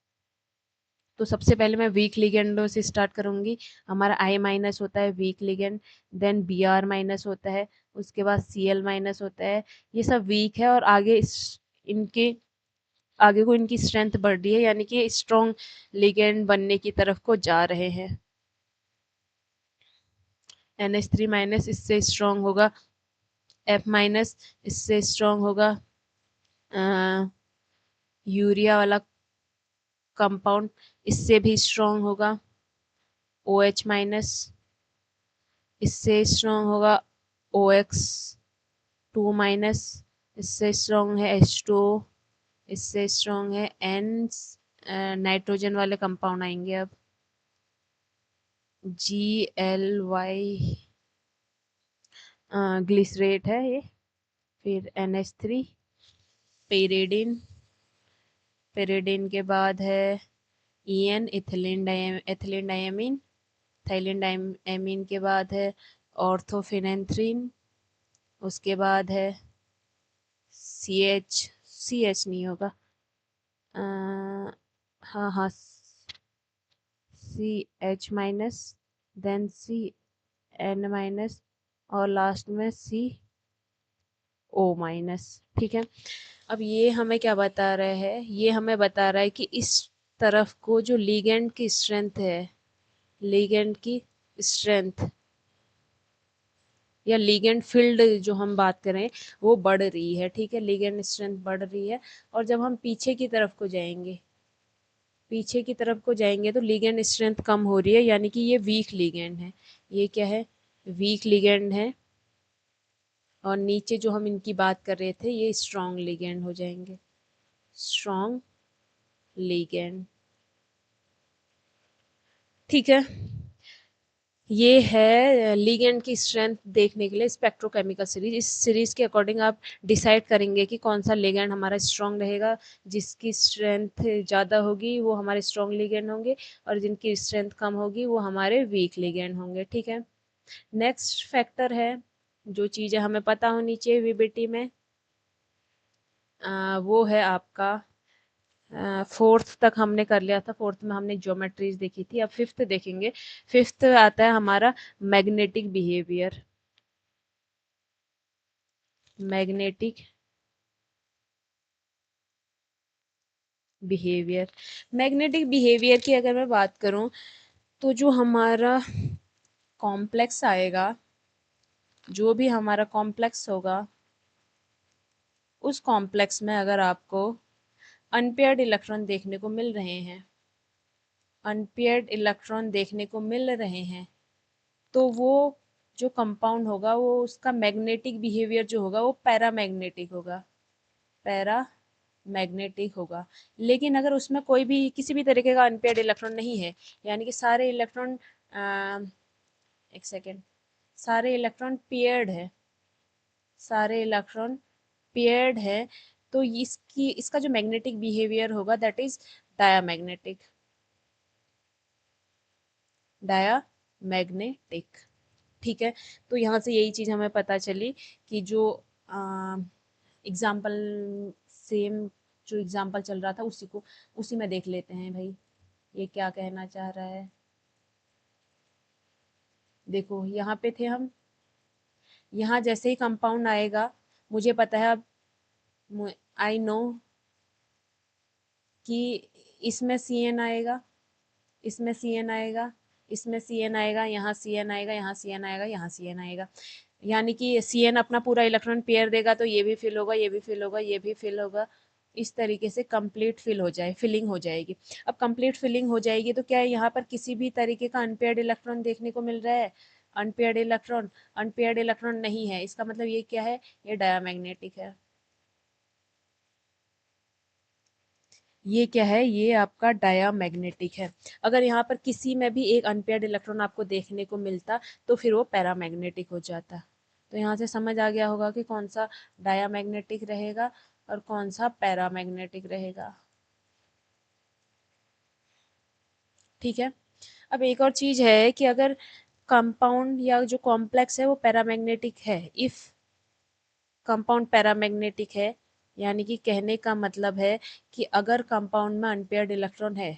तो सबसे पहले मैं वीक लिगेंडों से स्टार्ट करूंगी। हमारा आई माइनस होता है weak ligand, then B R minus होता है, उसके बाद सी एल माइनस होता है। ये सब वीक है और आगे इनके आगे को इनकी स्ट्रेंथ बढ़ रही है, यानी कि स्ट्रॉन्ग लिगेंड बनने की तरफ को जा रहे हैं। NH3 माइनस इससे स्ट्रॉन्ग होगा, F माइनस इससे स्ट्रॉन्ग होगा, यूरिया वाला कंपाउंड इससे भी स्ट्रॉन्ग होगा, OH माइनस इससे स्ट्रॉन्ग होगा, OX2 माइनस इससे स्ट्रॉन्ग है, H2O इससे स्ट्रॉन्ग है, N नाइट्रोजन वाले कंपाउंड आएंगे अब, GLY ग्लिसरेट है ये। फिर NH3 पेरिडिन, पेरिडिन के बाद है EN एथिलीन डायमीन, थाइलिन डायमीन के बाद है ऑर्थोफिनेंथ्रीन, उसके बाद है CH नहीं होगा, हाँ हाँ, CH minus, then CN minus, और लास्ट में CO माइनस, ठीक है। अब ये हमें क्या बता रहा है, ये हमें बता रहा है कि इस तरफ को जो लिगेंड की स्ट्रेंथ है, लिगेंड की स्ट्रेंथ या लिगेंड फील्ड जो हम बात करें वो बढ़ रही है, ठीक है। लिगेंड स्ट्रेंथ बढ़ रही है। और जब हम पीछे की तरफ को जाएंगे, पीछे की तरफ को जाएंगे तो लिगेंड स्ट्रेंथ कम हो रही है, यानी कि ये वीक लिगेंड है। ये क्या है? वीक लिगेंड है। और नीचे जो हम इनकी बात कर रहे थे ये स्ट्रॉन्ग लिगेंड हो जाएंगे, स्ट्रॉन्ग लिगेंड, ठीक है। ये है लिगेंड की स्ट्रेंथ देखने के लिए स्पेक्ट्रोकेमिकल सीरीज। इस सीरीज के अकॉर्डिंग आप डिसाइड करेंगे कि कौन सा लिगेंड हमारा स्ट्रॉन्ग रहेगा। जिसकी स्ट्रेंथ ज़्यादा होगी वो हमारे स्ट्रॉन्ग लिगेंड होंगे, और जिनकी स्ट्रेंथ कम होगी वो हमारे वीक लिगेंड होंगे, ठीक है। नेक्स्ट फैक्टर है, जो चीज़ें हमें पता होनी चाहिए वीबीटी में, वो है आपका फोर्थ तक हमने कर लिया था, फोर्थ में हमने ज्योमेट्रीज देखी थी। अब फिफ्थ देखेंगे। फिफ्थ आता है हमारा magnetic behaviour. Magnetic behaviour. Magnetic behaviour की अगर मैं बात करूं तो जो हमारा कॉम्प्लेक्स आएगा, जो भी हमारा कॉम्प्लेक्स होगा, उस कॉम्प्लेक्स में अगर आपको अनपेयर्ड इलेक्ट्रॉन देखने को मिल रहे हैं, अनपेयर्ड इलेक्ट्रॉन देखने को मिल रहे हैं, तो वो जो कंपाउंड होगा वो उसका मैग्नेटिक बिहेवियर जो होगा वो पैरामैग्नेटिक होगा। पैरा मैग्नेटिक होगा। लेकिन अगर उसमें कोई भी किसी भी तरीके का अनपेयर्ड इलेक्ट्रॉन नहीं है, यानी कि सारे इलेक्ट्रॉन, एक सेकेंड, सारे इलेक्ट्रॉन पेयर्ड है, सारे इलेक्ट्रॉन पेयर्ड है, तो इसकी इसका जो मैग्नेटिक बिहेवियर होगा दैट इज डायामैग्नेटिक। डायामैग्नेटिक। ठीक है। तो यहाँ से यही चीज़ हमें पता चली कि जो एग्जाम्पल, सेम जो एग्जाम्पल चल रहा था उसी को उसी में देख लेते हैं भाई, ये क्या कहना चाह रहा है। देखो यहाँ पे थे हम, यहाँ जैसे ही कंपाउंड आएगा, मुझे पता है अब, आई नो कि इसमें सी एन आएगा, इसमें सी एन आएगा, इसमें सी एन आएगा, यहाँ सी एन आएगा, यहाँ सी एन आएगा, यहाँ सी एन आएगा। यानी कि सी एन अपना पूरा इलेक्ट्रॉन पेयर देगा, तो ये भी फिल होगा, ये भी फिल होगा, ये भी फिल होगा। इस तरीके से कंप्लीट फिल हो जाए, फिलिंग हो जाएगी। अब कंप्लीट फिलिंग हो जाएगी तो क्या है, यहाँ पर किसी भी तरीके का अनपेयर्ड इलेक्ट्रॉन देखने को मिल रहा है? अनपेयर्ड इलेक्ट्रॉन, अनपेयर्ड इलेक्ट्रॉन नहीं है। इसका मतलब ये क्या है, ये डायामैग्नेटिक है। ये क्या है, ये आपका डायामैग्नेटिक है। अगर यहाँ पर किसी में भी एक अनपेयर्ड इलेक्ट्रॉन आपको देखने को मिलता तो फिर वो पैरामैग्नेटिक हो जाता। तो यहाँ से समझ आ गया होगा कि कौन सा डायामैग्नेटिक रहेगा और कौन सा पैरामैग्नेटिक रहेगा। ठीक है। अब एक और चीज है कि अगर कंपाउंड या जो कॉम्प्लेक्स है वो पैरामैग्नेटिक है, इफ कंपाउंड पैरामैग्नेटिक है, यानी कि कहने का मतलब है कि अगर कंपाउंड में अनपेयर्ड इलेक्ट्रॉन है,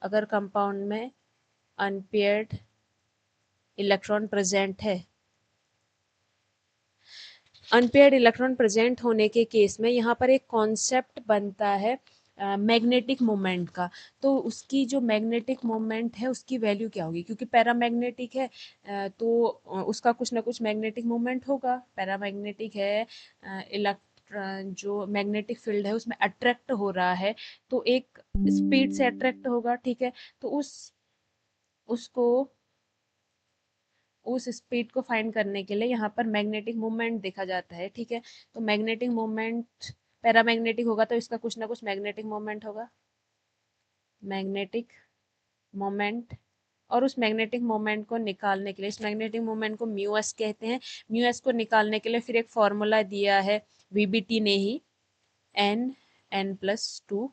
अगर कंपाउंड में अनपेयर्ड इलेक्ट्रॉन प्रेजेंट है, अनपेयर्ड इलेक्ट्रॉन प्रेजेंट होने के केस में यहाँ पर एक कॉन्सेप्ट बनता है मैग्नेटिक मोमेंट का। तो उसकी जो मैग्नेटिक मोमेंट है उसकी वैल्यू क्या होगी, क्योंकि पैरामैग्नेटिक है, तो उसका कुछ ना कुछ मैग्नेटिक मोमेंट होगा। पैरामैग्नेटिक है, इलेक्ट्रॉन जो मैग्नेटिक फील्ड है उसमें अट्रैक्ट हो रहा है, तो एक स्पीड से अट्रैक्ट होगा। ठीक है। तो उसको उस स्पीड को फाइंड करने के लिए यहाँ पर मैग्नेटिक मोमेंट देखा जाता है। ठीक है। तो मैग्नेटिक मोमेंट पैरामैग्नेटिक होगा तो इसका कुछ ना कुछ मैग्नेटिक मोमेंट होगा, मैग्नेटिक मोमेंट। और उस मैग्नेटिक मोमेंट को निकालने के लिए, इस मैग्नेटिक मोमेंट को म्यू एस कहते हैं। म्यू एस को निकालने के लिए फिर एक फॉर्मूला दिया है वीबीटी ने ही, एन एन प्लस टू।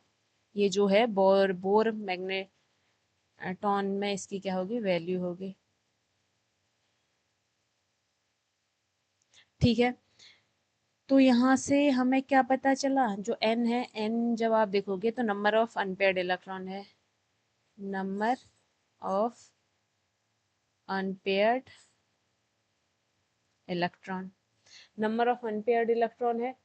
ये जो है बोर बोर मैग्नेटॉन में इसकी क्या होगी, वैल्यू होगी। ठीक है। तो यहाँ से हमें क्या पता चला, जो n है, n जब आप देखोगे तो नंबर ऑफ अनपेयर्ड इलेक्ट्रॉन है, number of unpaired electron, number of unpaired electron है,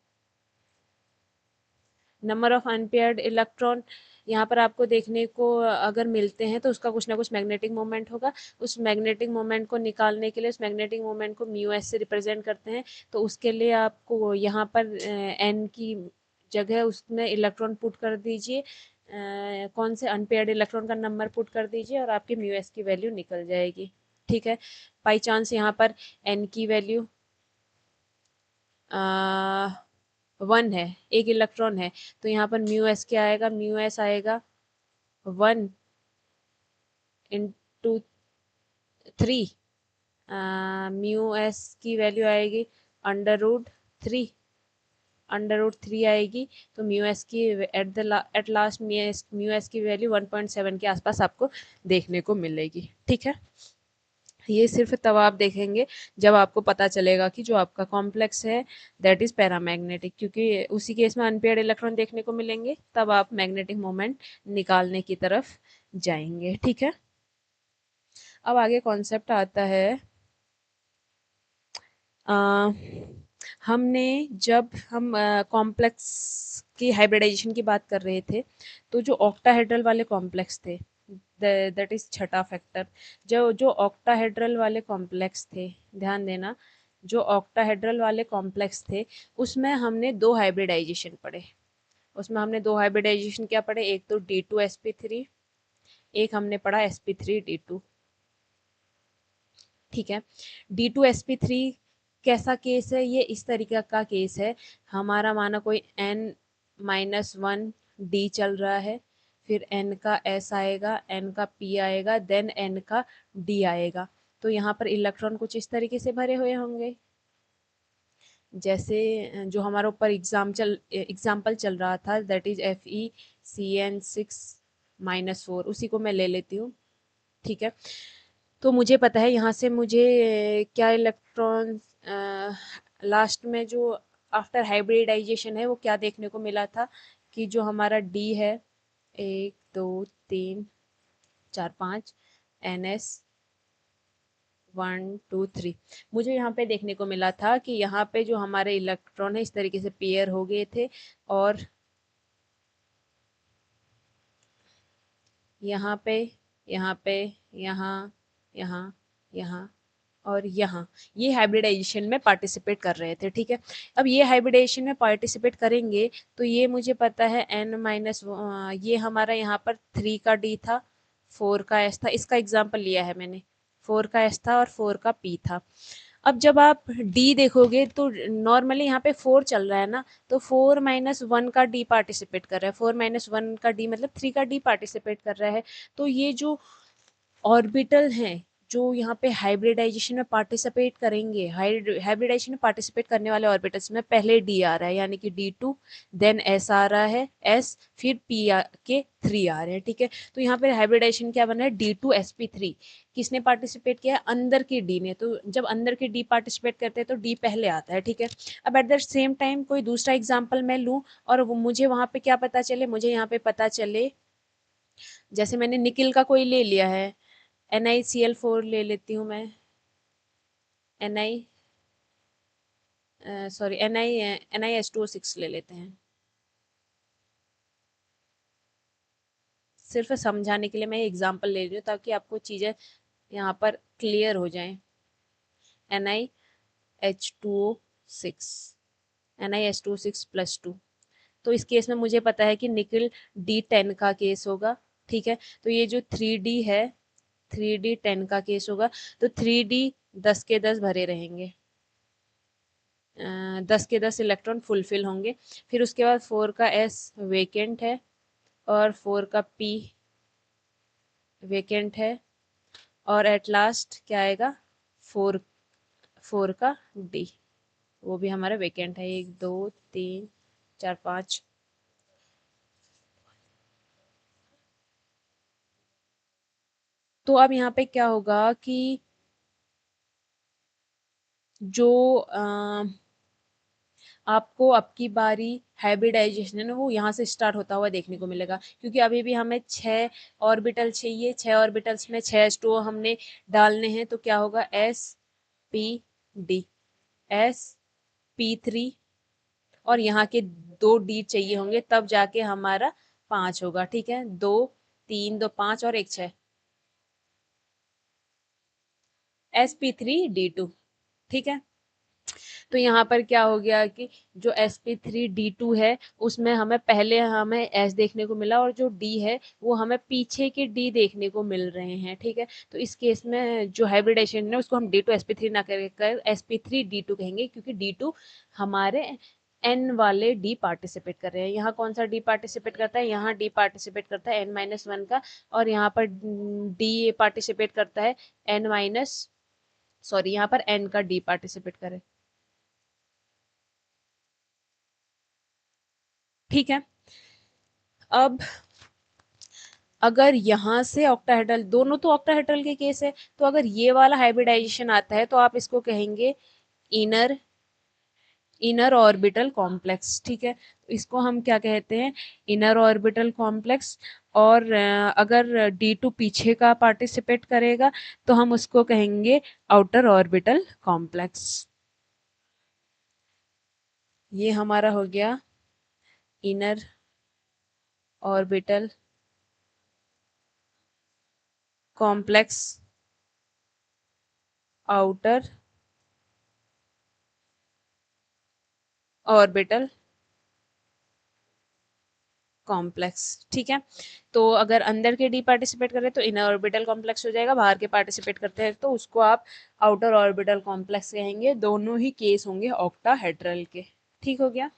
नंबर ऑफ अनपेयर्ड इलेक्ट्रॉन यहाँ पर आपको देखने को अगर मिलते हैं तो उसका कुछ ना कुछ मैग्नेटिक मोमेंट होगा। उस मैग्नेटिक मोमेंट को निकालने के लिए उस मैग्नेटिक मोमेंट को म्यू एस से रिप्रेजेंट करते हैं। तो उसके लिए आपको यहाँ पर एन की जगह उसमें इलेक्ट्रॉन पुट कर दीजिए, कौन से अनपेयर्ड इलेक्ट्रॉन का नंबर पुट कर दीजिए और आपकी म्यू एस की वैल्यू निकल जाएगी। ठीक है। बाई चांस यहाँ पर एन की वैल्यू 1 है, एक इलेक्ट्रॉन है, तो यहाँ पर म्यू एस क्या आएगा, म्यू एस आएगा 1 into 3। म्यू एस की वैल्यू आएगी √3, √3 आएगी। तो म्यू एस की एट लास्ट म्यू एस की वैल्यू 1.7 के आसपास आपको देखने को मिलेगी। ठीक है। ये सिर्फ तब आप देखेंगे जब आपको पता चलेगा कि जो आपका कॉम्प्लेक्स है दैट इज पैरामैग्नेटिक, क्योंकि उसी केस में अनपेयर्ड इलेक्ट्रॉन देखने को मिलेंगे, तब आप मैग्नेटिक मोमेंट निकालने की तरफ जाएंगे। ठीक है, अब आगे कॉन्सेप्ट आता है, अ, हमने जब हम कॉम्प्लेक्स की हाइब्रिडाइजेशन की बात कर रहे थे, तो जो ऑक्टाहेड्रल वाले कॉम्प्लेक्स थे, दैट इज छठा फैक्टर, जो जो ऑक्टाहेड्रल वाले कॉम्प्लेक्स थे, ध्यान देना, जो ऑक्टाहेड्रल वाले कॉम्प्लेक्स थे उसमें हमने दो हाइब्रिडाइजेशन पढ़े। उसमें हमने दो हाइब्रिडाइजेशन क्या पढ़े, एक तो D2sp3, एक हमने पढ़ा sp3d2। ठीक है, D2sp3 कैसा केस है, ये इस तरीके का केस है, हमारा माना कोई n-1 d चल रहा है, फिर n का s आएगा, n का p आएगा, देन n का d आएगा। तो यहाँ पर इलेक्ट्रॉन कुछ इस तरीके से भरे हुए होंगे, जैसे जो हमारे ऊपर एग्जाम्पल चल रहा था, दैट इज Fe(Cn)6-4, उसी को मैं ले लेती हूँ। ठीक है, तो मुझे पता है यहाँ से मुझे क्या इलेक्ट्रॉन लास्ट में जो आफ्टर हाइब्रिडाइजेशन है वो क्या देखने को मिला था, कि जो हमारा डी है, 1 2 3 4 5 NS 1 2 3, मुझे यहाँ पे देखने को मिला था कि यहाँ पे जो हमारे इलेक्ट्रॉन है इस तरीके से पेयर हो गए थे, और यहाँ पे, यहाँ पे, यहाँ, यहाँ, यहाँ और यहाँ, ये हाइब्रिडाइजेशन में पार्टिसिपेट कर रहे थे। ठीक है, अब ये हाइब्रिडाइजेशन में पार्टिसिपेट करेंगे तो ये मुझे पता है n-, ये हमारा यहाँ पर 3 का d था, 4 का s था, इसका एग्जाम्पल लिया है मैंने, 4 का s था और 4 का p था। अब जब आप d देखोगे तो नॉर्मली यहाँ पे 4 चल रहा है ना, तो 4-1 का d पार्टिसिपेट कर रहा है, 4-1 का d मतलब 3 का d पार्टिसिपेट कर रहा है। तो ये जो ऑर्बिटल हैं जो यहाँ पे हाइब्रिडाइजेशन में पार्टिसिपेट करेंगे, हाइब्रिडाइजेशन में पार्टिसिपेट करने वाले ऑर्बिटल्स में पहले डी आ रहा है, यानी कि D2, देन एस आ रहा है, एस, फिर पी के 3 आ रहे हैं। ठीक है, तो यहाँ पे हाइब्रिडाइजेशन क्या बन रहा है, D2sp3, किसने पार्टिसिपेट किया है, अंदर की डी ने, तो जब अंदर की डी पार्टिसिपेट करते हैं तो डी पहले आता है। ठीक है, अब एट द सेम टाइम कोई दूसरा एग्जाम्पल मैं लूँ और मुझे वहां पे क्या पता चले, मुझे यहाँ पे पता चले, जैसे मैंने निकिल का कोई ले लिया है, NiCl4 ले लेती हूँ मैं, Ni सॉरी NiS2O6 ले लेते हैं, सिर्फ समझाने के लिए मैं एग्जांपल ले रही हूँ ताकि आपको चीज़ें यहाँ पर क्लियर हो जाएं। NiH2O6, NiS2O6+2, तो इस केस में मुझे पता है कि निकिल D10 का केस होगा। ठीक है, तो ये जो 3D है, 3D10 का केस होगा, तो 3D 10 के 10 भरे रहेंगे, 10 के 10 इलेक्ट्रॉन फुलफिल होंगे। फिर उसके बाद 4 का S वेकेंट है और 4 का P वेकेंट है, और एट लास्ट क्या आएगा, 4 4 का D, वो भी हमारा वेकेंट है, 1 2 3 4 5। तो अब यहाँ पे क्या होगा कि जो आपको अब की बारी हाइब्रिडाइजेशन है ना वो यहाँ से स्टार्ट होता हुआ देखने को मिलेगा, क्योंकि अभी भी हमें 6 ऑर्बिटल चाहिए, 6 ऑर्बिटल्स में 6 H2O हमने डालने हैं, तो क्या होगा, S P D, S P3, और यहाँ के 2 D चाहिए होंगे, तब जाके हमारा 5 होगा। ठीक है, 2 3 2 5 और 1 6, sp3d2। ठीक है, तो यहाँ पर क्या हो गया कि जो sp3d2 है उसमें हमें पहले हमें s देखने को मिला, और जो d है वो हमें पीछे के d देखने को मिल रहे हैं। ठीक है, तो इस केस में जो हाइब्रिडाइजेशन है उसको हम D2sp3 ना कर sp3d2 कहेंगे, क्योंकि D2 हमारे n वाले d पार्टिसिपेट कर रहे हैं। यहाँ कौन सा d पार्टिसिपेट करता है, यहाँ d पार्टिसिपेट करता है n-1 का, और यहाँ पर d पार्टिसिपेट करता है n माइनस, सॉरी यहाँ पर n का d पार्टिसिपेट करे। ठीक है, अब अगर यहाँ से ऑक्टाहेड्रल, दोनों तो ऑक्टाहेड्रल के केस है, तो अगर ये वाला हाइब्रिडाइजेशन आता है तो आप इसको कहेंगे इनर इनर ऑर्बिटल कॉम्प्लेक्स। ठीक है, तो इसको हम क्या कहते हैं, इनर ऑर्बिटल कॉम्प्लेक्स। और अगर D2 पीछे का पार्टिसिपेट करेगा तो हम उसको कहेंगे आउटर ऑर्बिटल कॉम्प्लेक्स। ये हमारा हो गया inner orbital complex, outer orbital complex. ठीक है, तो अगर अंदर के डी पार्टिसिपेट करे तो इनर ऑर्बिटल कॉम्प्लेक्स हो जाएगा, बाहर के पार्टिसिपेट करते हैं तो उसको आप आउटर ऑर्बिटल कॉम्प्लेक्स कहेंगे। दोनों ही केस होंगे ऑक्टाहेड्रल के। ठीक हो गया।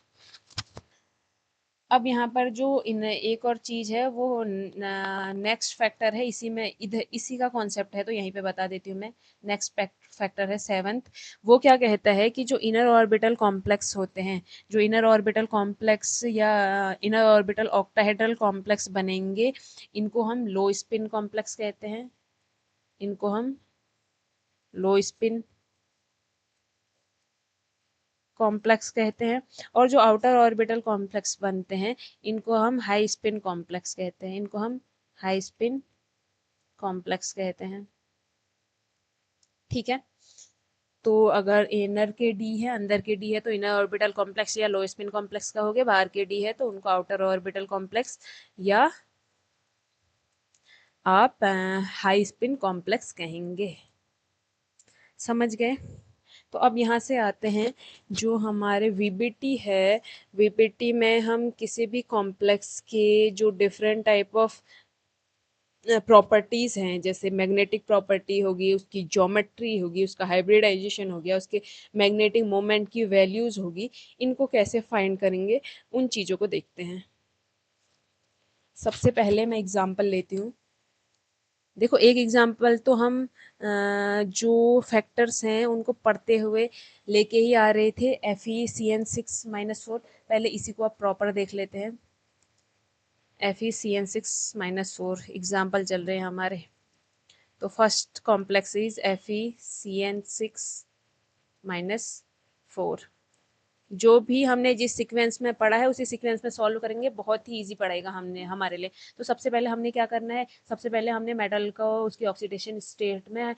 अब यहाँ पर जो इन एक और चीज है वो नेक्स्ट फैक्टर है, इसी में इधर इसी का कॉन्सेप्ट है तो यहीं पे बता देती हूँ मैं। नेक्स्ट फैक्टर है सेवंथ। वो क्या कहता है कि जो इनर ऑर्बिटल कॉम्प्लेक्स होते हैं, जो इनर ऑर्बिटल कॉम्प्लेक्स या इनर ऑर्बिटल ऑक्टाहेड्रल कॉम्प्लेक्स बनेंगे, इनको हम लो स्पिन कॉम्प्लेक्स कहते हैं। इनको हम लो स्पिन कॉम्प्लेक्स कहते हैं। और जो आउटर ऑर्बिटल कॉम्प्लेक्स बनते हैं, इनको हम हाई स्पिन कॉम्प्लेक्स कहते हैं। इनको हम हाई स्पिन कॉम्प्लेक्स कहते हैं। ठीक है, तो अगर इनर के डी है, अंदर के डी है तो इनर ऑर्बिटल कॉम्प्लेक्स या लो स्पिन कॉम्प्लेक्स का हो गया, बाहर के डी है तो उनको आउटर ऑर्बिटल कॉम्प्लेक्स या आप हाई स्पिन कॉम्प्लेक्स कहेंगे। समझ गए। तो अब यहाँ से आते हैं, जो हमारे वीबीटी है, वीबीटी में हम किसी भी कॉम्प्लेक्स के जो डिफरेंट टाइप ऑफ प्रॉपर्टीज हैं, जैसे मैग्नेटिक प्रॉपर्टी होगी, उसकी ज्योमेट्री होगी, उसका हाइब्रिडाइजेशन हो गया, उसके मैग्नेटिक मोमेंट की वैल्यूज होगी, इनको कैसे फाइंड करेंगे, उन चीज़ों को देखते हैं। सबसे पहले मैं एग्जांपल लेती हूँ। देखो, एक एग्जांपल तो हम जो फैक्टर्स हैं उनको पढ़ते हुए लेके ही आ रहे थे, FeCN6-4। पहले इसी को आप प्रॉपर देख लेते हैं। FeCN6-4 एग्जाम्पल चल रहे हैं हमारे। तो फर्स्ट कॉम्प्लेक्स इज FeCN6-4। जो भी हमने जिस सीक्वेंस में पढ़ा है उसी सीक्वेंस में सॉल्व करेंगे, बहुत ही इजी पड़ेगा हमने हमारे लिए। तो सबसे पहले हमने क्या करना है, सबसे पहले हमने मेटल को उसकी ऑक्सीडेशन स्टेट में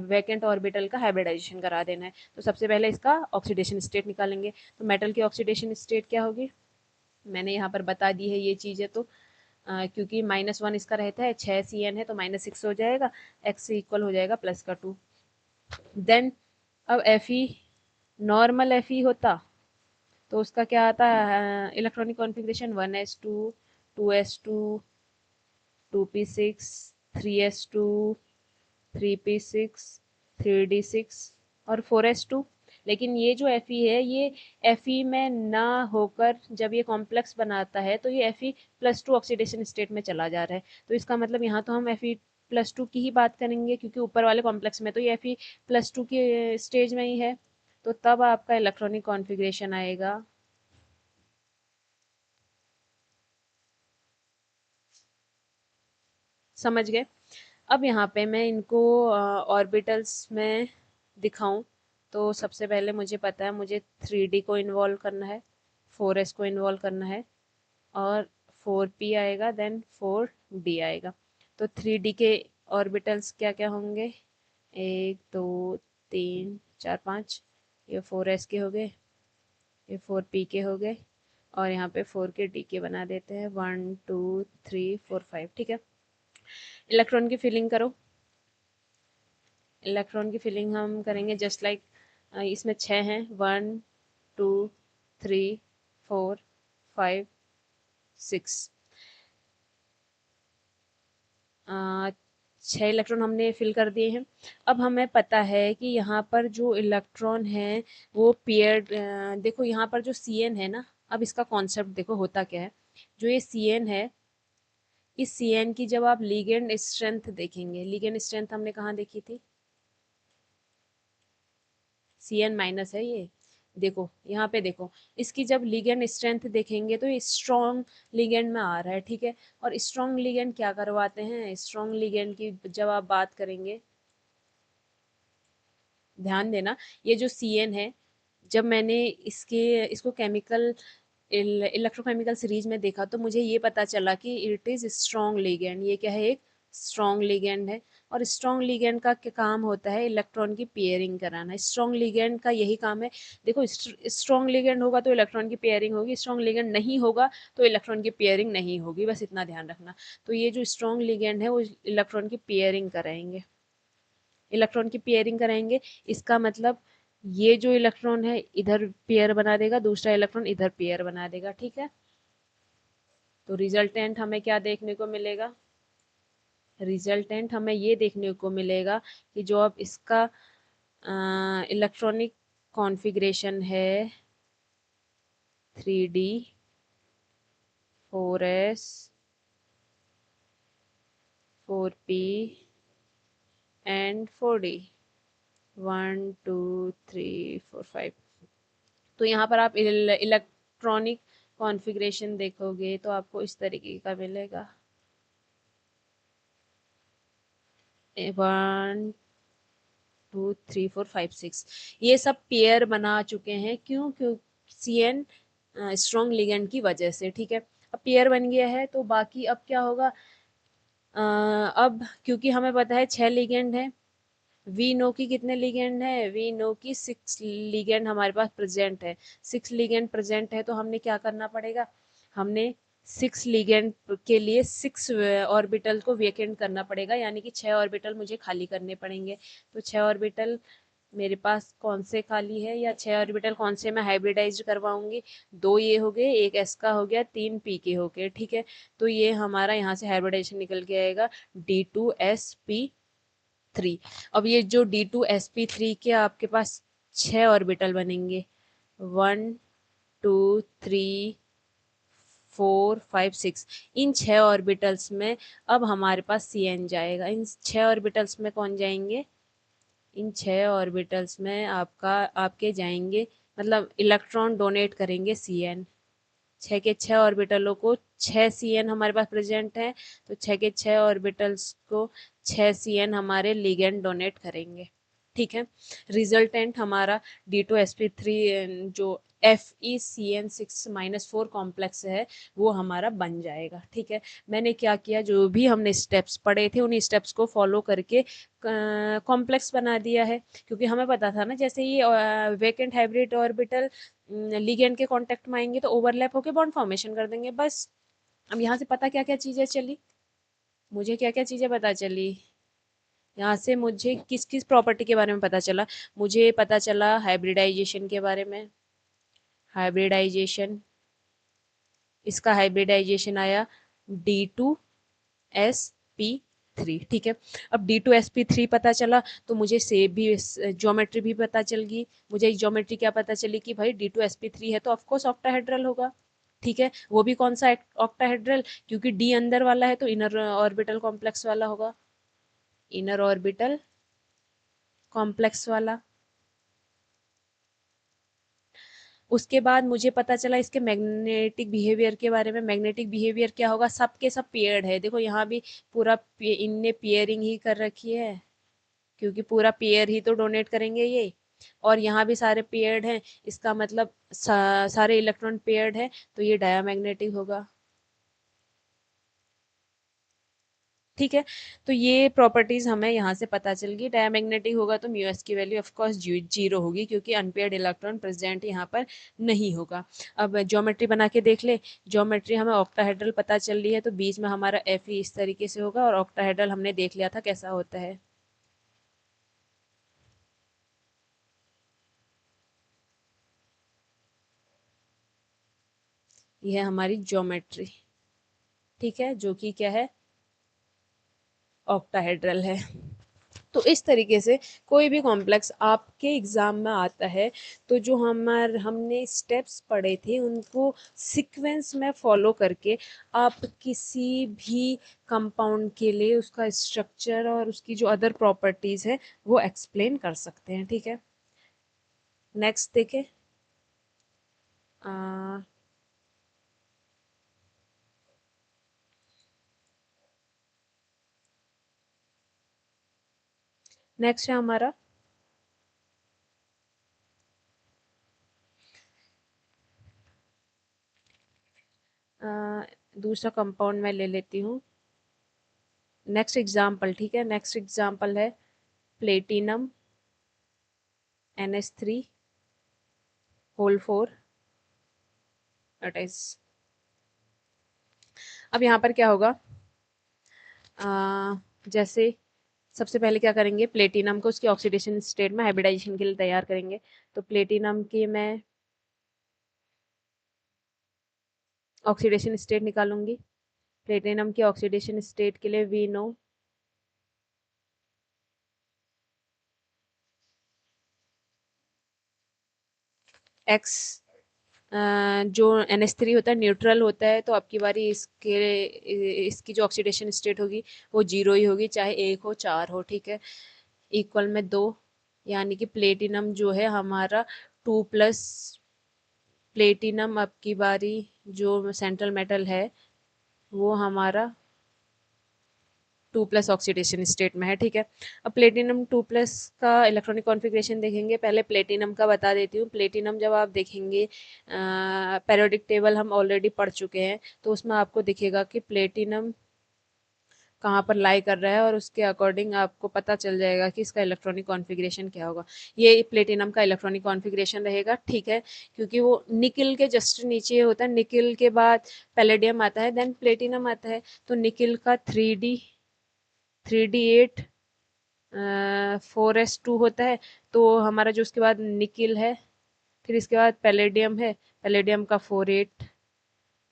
वैकेंट ऑर्बिटल का हाइब्रिडाइजेशन करा देना है। तो सबसे पहले इसका ऑक्सीडेशन स्टेट निकालेंगे। तो मेटल की ऑक्सीडेशन स्टेट क्या होगी, मैंने यहाँ पर बता दी है ये चीज़ें। तो क्योंकि -1 इसका रहता है, 6 CN है तो -6 हो जाएगा, x इक्वल हो जाएगा +2। देन अब Fe नॉर्मल Fe होता तो उसका क्या आता है, electronic configuration 1s2 2s2 2p6 3s2 3p6 3d6 और 4s2। लेकिन ये जो Fe है, ये Fe में ना होकर जब ये कॉम्प्लेक्स बनाता है तो ये Fe+2 ऑक्सीडेशन स्टेट में चला जा रहा है। तो इसका मतलब यहाँ तो हम Fe+2 की ही बात करेंगे, क्योंकि ऊपर वाले कॉम्प्लेक्स में तो ये Fe+2 की स्टेज में ही है। तो तब आपका इलेक्ट्रॉनिक कॉन्फ़िगरेशन आएगा, समझ गए। अब यहाँ पे मैं इनको ऑर्बिटल्स में दिखाऊं, तो सबसे पहले मुझे पता है मुझे 3D को इन्वॉल्व करना है, 4s को इन्वॉल्व करना है और 4p आएगा, देन 4d आएगा। तो 3D के ऑर्बिटल्स क्या क्या होंगे, 1 2 3 4 5। ये 4s के हो गए, ये 4p के हो गए और यहाँ पे 4k d के बना देते हैं, 1 2 3 4 5। ठीक है, इलेक्ट्रॉन की फिलिंग करो। इलेक्ट्रॉन की फिलिंग हम करेंगे जस्ट लाइक इसमें 6 हैं, 1 2 3 4 5 6। 6 इलेक्ट्रॉन हमने फिल कर दिए हैं। अब हमें पता है कि यहाँ पर जो इलेक्ट्रॉन है वो पेयर्ड, देखो यहाँ पर जो CN है ना, अब इसका कॉन्सेप्ट देखो होता क्या है। जो ये CN है, इस CN की जब आप लिगेंड स्ट्रेंथ देखेंगे, लिगेंड स्ट्रेंथ हमने कहाँ देखी थी, CN- है ये। देखो यहाँ पे देखो, इसकी जब लिगेंड स्ट्रेंथ देखेंगे तो ये स्ट्रॉन्ग लिगेंड में आ रहा है, ठीक है। और स्ट्रॉन्ग लिगेंड क्या करवाते हैं, स्ट्रॉन्ग लिगेंड की जब आप बात करेंगे, ध्यान देना, ये जो CN है, जब मैंने इसको केमिकल इलेक्ट्रोकेमिकल सीरीज में देखा तो मुझे ये पता चला कि इट इज़ स्ट्रॉन्ग लिगेंड। ये क्या है, एक स्ट्रॉन्ग लिगेंड है। और स्ट्रॉन्ग लिगेंड का क्या काम होता है, इलेक्ट्रॉन की पेयरिंग कराना। स्ट्रॉन्ग लिगेंड का यही काम है। देखो, स्ट्रॉन्ग लिगेंड होगा तो इलेक्ट्रॉन की पेयरिंग होगी, स्ट्रॉन्ग लिगेंड नहीं होगा तो इलेक्ट्रॉन की पेयरिंग नहीं होगी, बस इतना ध्यान रखना। तो ये जो स्ट्रॉन्ग लिगेंड है वो इलेक्ट्रॉन की पेयरिंग कराएंगे, इलेक्ट्रॉन की पेयरिंग कराएंगे। इसका मतलब ये जो इलेक्ट्रॉन है इधर पेयर बना देगा, दूसरा इलेक्ट्रॉन इधर पेयर बना देगा, ठीक है। तो रिजल्टेंट हमें क्या देखने को मिलेगा, रिजल्टेंट हमें ये देखने को मिलेगा कि जो अब इसका इलेक्ट्रॉनिक कॉन्फ़िगरेशन है 3D 4s 4p and 4D 1 2 3 4 5। तो यहाँ पर आप इलेक्ट्रॉनिक कॉन्फ़िगरेशन देखोगे तो आपको इस तरीके का मिलेगा, 1 2 3 4 5 6। ये सब पेयर बना चुके हैं, क्यों क्यों, CN स्ट्रॉन्ग लिगेंड की वजह से, ठीक है। अब पेयर बन गया है तो बाकी अब क्या होगा, अब क्योंकि हमें पता है 6 लिगेंड है, वी नो की कितने लिगेंड है, वी नो की 6 लिगेंड हमारे पास प्रेजेंट है। 6 लिगेंड प्रेजेंट है तो हमने क्या करना पड़ेगा, हमने 6 लिगेंड के लिए 6 ऑर्बिटल को वेकेंट करना पड़ेगा, यानी कि 6 ऑर्बिटल मुझे खाली करने पड़ेंगे। तो 6 ऑर्बिटल मेरे पास कौन से खाली है, या 6 ऑर्बिटल कौन से मैं हाइब्रिडाइज करवाऊंगी, 2 ये हो गए, एक S का हो गया, 3 P के हो गए, ठीक है। तो ये हमारा यहाँ से हाइब्रिडाइजेशन निकल के आएगा D2sp3। अब ये जो D2sp3 के आपके पास 6 ऑर्बिटल बनेंगे, 1 2 3 4 5 6। इन 6 ऑर्बिटल्स में अब हमारे पास CN जाएगा। इन 6 ऑर्बिटल्स में कौन जाएंगे, इन 6 ऑर्बिटल्स में आपके जाएंगे, मतलब इलेक्ट्रॉन डोनेट करेंगे CN। 6 के 6 ऑर्बिटलों को 6 CN हमारे पास प्रेजेंट है, तो 6 के 6 ऑर्बिटल्स को 6 CN हमारे लिगेंड डोनेट करेंगे, ठीक है। रिजल्टेंट हमारा D2sp3 जो FeCN6 - 4 कॉम्प्लेक्स है वो हमारा बन जाएगा, ठीक है। मैंने क्या किया, जो भी हमने स्टेप्स पढ़े थे उन्हीं स्टेप्स को फॉलो करके कॉम्प्लेक्स बना दिया है, क्योंकि हमें पता था ना, जैसे ये वेकेंट हाइब्रिड ऑर्बिटल लिगेंड के कांटेक्ट में आएंगे तो ओवरलैप होकर बॉन्ड फॉर्मेशन कर देंगे, बस। अब यहाँ से पता क्या क्या चीज़ें चली, मुझे क्या क्या चीज़ें पता चली, यहाँ से मुझे किस किस प्रॉपर्टी के बारे में पता चला, मुझे पता चला हाइब्रिडाइजेशन के बारे में। हाइब्रिडाइजेशन, इसका हाइब्रिडाइजेशन आया D2sp3, ठीक है। अब D2sp3 पता चला तो मुझे से भी ज्योमेट्री भी पता चल गई। मुझे ज्योमेट्री क्या पता चली कि भाई D2sp3 है तो ऑफकोर्स ऑक्टाहेड्रल होगा, ठीक है। वो भी कौन सा ऑक्टाहेड्रल, क्योंकि D अंदर वाला है तो इनर ऑर्बिटल कॉम्प्लेक्स वाला होगा, इनर ऑर्बिटल कॉम्प्लेक्स वाला। उसके बाद मुझे पता चला इसके मैग्नेटिक बिहेवियर के बारे में। मैग्नेटिक बिहेवियर क्या होगा, सब के सब पेयर्ड है, देखो यहाँ भी पूरा इनने पेयरिंग ही कर रखी है, क्योंकि पूरा पेयर ही तो डोनेट करेंगे ये। और यहाँ भी सारे पेयर्ड हैं, इसका मतलब सारे इलेक्ट्रॉन पेयर्ड है, तो ये डायामैग्नेटिक होगा, ठीक है। तो ये प्रॉपर्टीज हमें यहाँ से पता चल गई। डायमैग्नेटिक होगा तो म्यू एस की वैल्यू ऑफ कोर्स 0 होगी, क्योंकि अनपेयर्ड इलेक्ट्रॉन प्रेजेंट यहाँ पर नहीं होगा। अब ज्योमेट्री बना के देख ले, ज्योमेट्री हमें ऑक्टाहेड्रल पता चल रही है तो बीच में हमारा एफ ही इस तरीके से होगा, और ऑक्टाहेड्रल हमने देख लिया था कैसा होता है। यह है हमारी ज्योमेट्री, ठीक है, जो कि क्या है, ऑक्टाहेड्रल है। तो इस तरीके से कोई भी कॉम्प्लेक्स आपके एग्ज़ाम में आता है तो जो हमने स्टेप्स पढ़े थे उनको सीक्वेंस में फॉलो करके आप किसी भी कंपाउंड के लिए उसका स्ट्रक्चर और उसकी जो अदर प्रॉपर्टीज़ है वो एक्सप्लेन कर सकते हैं, ठीक है। नेक्स्ट देखें, नेक्स्ट है हमारा दूसरा कंपाउंड मैं ले लेती हूँ। नेक्स्ट एग्जाम्पल, ठीक है, नेक्स्ट एग्जाम्पल है platinum NH3 whole 4 that is. अब यहाँ पर क्या होगा, जैसे सबसे पहले क्या करेंगे, प्लेटिनम को उसके ऑक्सीडेशन स्टेट में हाइब्रिडाइजेशन के लिए तैयार करेंगे। तो प्लेटिनम की मैं ऑक्सीडेशन स्टेट निकालूंगी। प्लेटिनम की ऑक्सीडेशन स्टेट के लिए वी नो एक्स, जो NH3 होता है न्यूट्रल होता है, तो आपकी बारी इसकी जो ऑक्सीडेशन स्टेट होगी वो जीरो ही होगी, चाहे एक हो चार हो, ठीक है। इक्वल में दो, यानी कि प्लेटिनम जो है हमारा 2+, प्लेटिनम आपकी बारी जो सेंट्रल मेटल है वो हमारा 2+ ऑक्सीडेशन स्टेट में है, ठीक है। अब प्लेटिनम 2+ का इलेक्ट्रॉनिक कॉन्फ़िगरेशन देखेंगे। पहले प्लेटिनम का बता देती हूँ। प्लेटिनम जब आप देखेंगे, पेरियोडिक टेबल हम ऑलरेडी पढ़ चुके हैं, तो उसमें आपको दिखेगा कि प्लेटिनम कहाँ पर लाई कर रहा है, और उसके अकॉर्डिंग आपको पता चल जाएगा कि इसका इलेक्ट्रॉनिक कॉन्फ़िगरेशन क्या होगा। ये प्लेटिनम का इलेक्ट्रॉनिक कॉन्फ़िगरेशन रहेगा, ठीक है, क्योंकि वो निकिल के जस्ट नीचे होता है। निकिल के बाद पैलेडियम आता है, देन प्लेटिनम आता है। तो निकिल का 3D8 4s2 होता है। तो हमारा जो उसके बाद निकिल है, फिर इसके बाद पैलेडियम है, पैलेडियम का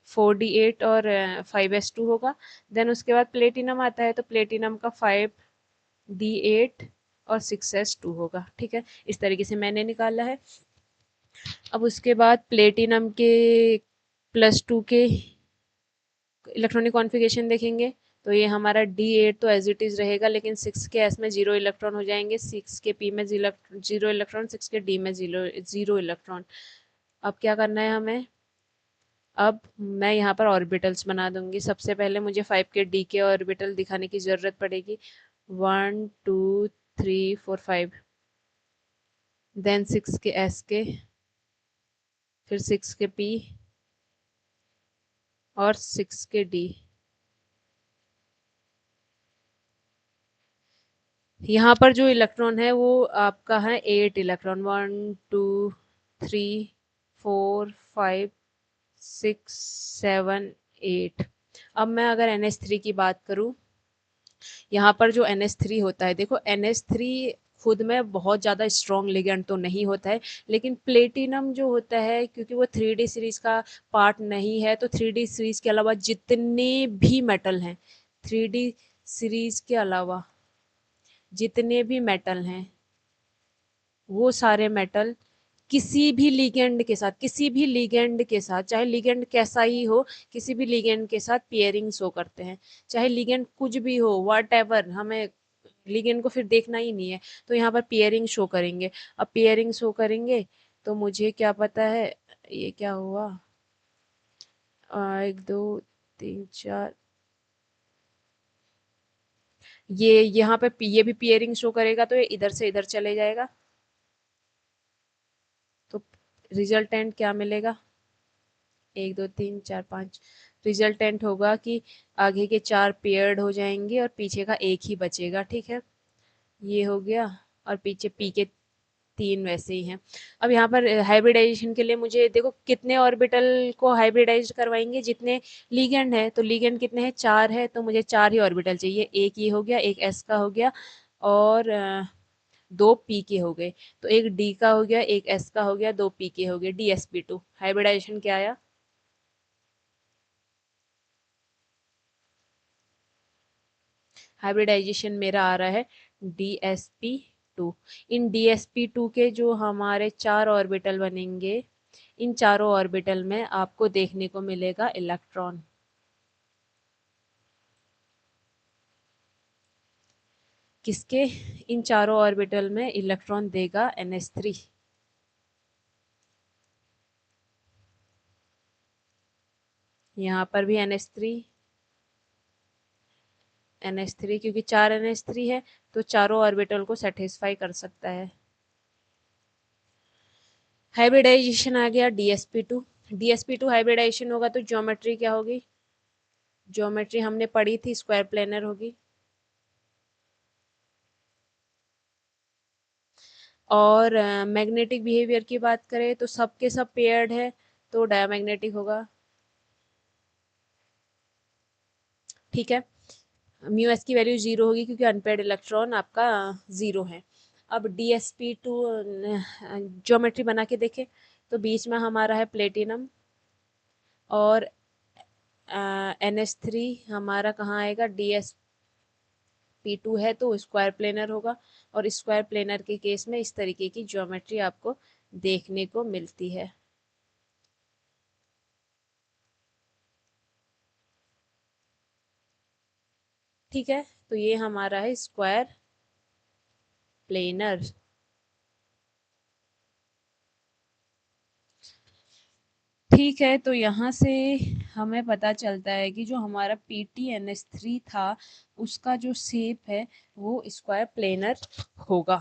4D8 और 5s2 होगा। देन उसके बाद प्लेटिनम आता है, तो प्लेटिनम का 5D8 और 6s2 होगा, ठीक है। इस तरीके से मैंने निकाला है। अब उसके बाद प्लेटिनम के +2 के इलेक्ट्रॉनिक कॉन्फ़िगरेशन देखेंगे। तो ये हमारा D8 तो एज इट इज़ रहेगा, लेकिन 6 के S में 0 इलेक्ट्रॉन हो जाएंगे, 6 के P में 0 इलेक्ट्रॉन, 6 के D में 0 इलेक्ट्रॉन। अब क्या करना है हमें, अब मैं यहाँ पर ऑर्बिटल्स बना दूंगी। सबसे पहले मुझे 5 के D के ऑर्बिटल दिखाने की ज़रूरत पड़ेगी। 1 2 3 4 5, देन 6 के S के, फिर 6 के P और 6 के D। यहाँ पर जो इलेक्ट्रॉन है वो आपका है 8 इलेक्ट्रॉन, 1 2 3 4 5 6 7 8। अब मैं अगर NH3 की बात करूँ, यहाँ पर जो NH3 होता है, देखो NH3 खुद में बहुत ज़्यादा स्ट्रॉन्ग लिगेंड तो नहीं होता है, लेकिन प्लेटिनम जो होता है, क्योंकि वो 3D सीरीज का पार्ट नहीं है, तो 3D सीरीज के अलावा जितने भी मेटल हैं, 3D सीरीज के अलावा जितने भी मेटल हैं, वो सारे मेटल किसी भी लिगेंड के साथ, किसी भी लिगेंड के साथ, चाहे लिगेंड कैसा ही हो, किसी भी लिगेंड के साथ पेयरिंग शो करते हैं। चाहे लिगेंड कुछ भी हो, व्हाटएवर, हमें लिगेंड को फिर देखना ही नहीं है, तो यहाँ पर पेयरिंग शो करेंगे। अब पेयरिंग शो करेंगे तो मुझे क्या पता है, ये क्या हुआ, 1 2 3 4, ये यहाँ पे ये भी पेयरिंग शो करेगा, तो ये इधर से इधर चले जाएगा, तो रिजल्टेंट क्या मिलेगा, 1 2 3 4 5, रिजल्टेंट होगा कि आगे के 4 पेयर्ड हो जाएंगे और पीछे का एक ही बचेगा, ठीक है। ये हो गया, और पीछे पी के 3 वैसे ही हैं। अब यहाँ पर हाइब्रिडाइजेशन के लिए मुझे देखो कितने ऑर्बिटल को हाइब्रिडाइज करवाएंगे, जितने लीगेंड है, तो लीगेंड कितने हैं, 4 है, तो मुझे 4 ही ऑर्बिटल चाहिए। एक ये हो गया, एक S का हो गया, और 2 P के हो गए। तो एक D का हो गया, एक S का हो गया, 2 P के हो गए, DsP2। हाइब्रिडाइजेशन क्या आया, हाइब्रिडाइजेशन मेरा आ रहा है DsP2। इन DsP2 के जो हमारे 4 ऑर्बिटल बनेंगे, इन चारों ऑर्बिटल में आपको देखने को मिलेगा इलेक्ट्रॉन। किसके, इन चारों ऑर्बिटल में इलेक्ट्रॉन देगा NH3। यहाँ पर भी NH3 क्योंकि 4 NH3 है तो चारों ऑर्बिटल को सेटिस्फाई कर सकता है। हाइब्रिडाइजेशन आ गया DsP2 हाइब्रिडाइजेशन होगा तो ज्योमेट्री क्या होगी? ज्योमेट्री हमने पढ़ी थी, स्क्वायर प्लेनर होगी। और मैग्नेटिक बिहेवियर की बात करें तो सब के सब पेयर्ड है तो डायमैग्नेटिक होगा। ठीक है, म्यू एस की वैल्यू 0 होगी क्योंकि अनपेयर्ड इलेक्ट्रॉन आपका 0 है। अब DsP2 ज्योमेट्री बना के देखें तो बीच में हमारा है प्लेटिनम और NH3 हमारा कहाँ आएगा? DsP2 है तो स्क्वायर प्लेनर होगा और स्क्वायर प्लेनर के केस में इस तरीके की ज्योमेट्री आपको देखने को मिलती है। ठीक है, तो ये हमारा है स्क्वायर प्लेनर। ठीक है, तो यहाँ से हमें पता चलता है कि जो हमारा PTNS3 था उसका जो शेप है वो स्क्वायर प्लेनर होगा।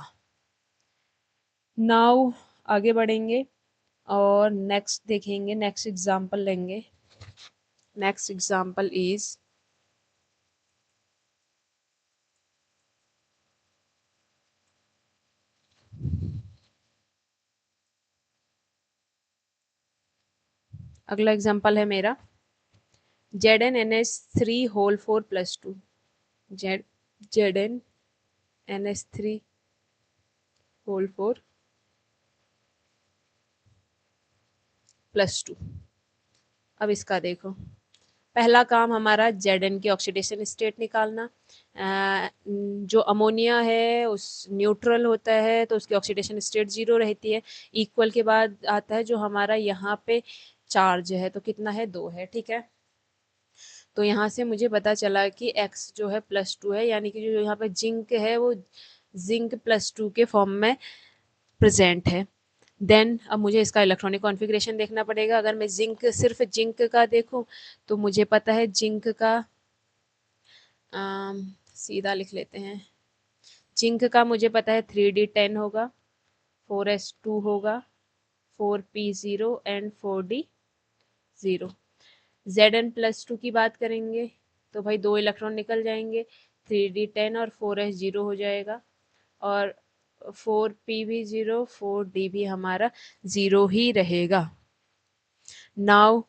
नाउ आगे बढ़ेंगे और नेक्स्ट देखेंगे, नेक्स्ट एग्जांपल लेंगे। नेक्स्ट एग्जांपल इज अगला एग्जांपल है मेरा ZnNH3 होल 4+2। ZnNH3 whole 4+2। अब इसका देखो, पहला काम हमारा Zn की ऑक्सीडेशन स्टेट निकालना। जो अमोनिया है उस न्यूट्रल होता है तो उसकी ऑक्सीडेशन स्टेट 0 रहती है। इक्वल के बाद आता है जो हमारा यहाँ पे चार्ज है तो कितना है? 2 है। ठीक है, तो यहाँ से मुझे पता चला कि X जो है +2 है, यानी कि जो यहाँ पे जिंक है वो जिंक +2 के फॉर्म में प्रेजेंट है। देन अब मुझे इसका इलेक्ट्रॉनिक कॉन्फ़िगरेशन देखना पड़ेगा। अगर मैं सिर्फ जिंक का देखूं तो मुझे पता है जिंक का सीधा लिख लेते हैं। जिंक का मुझे पता है 3D10 होगा, 4s2 होगा, 4p0 एंड 4d0। Zn+2 की बात करेंगे तो भाई 2 इलेक्ट्रॉन निकल जाएंगे, 3d10 और 4s0 हो जाएगा और 4p भी 0, 4d भी हमारा 0 ही रहेगा। नाउ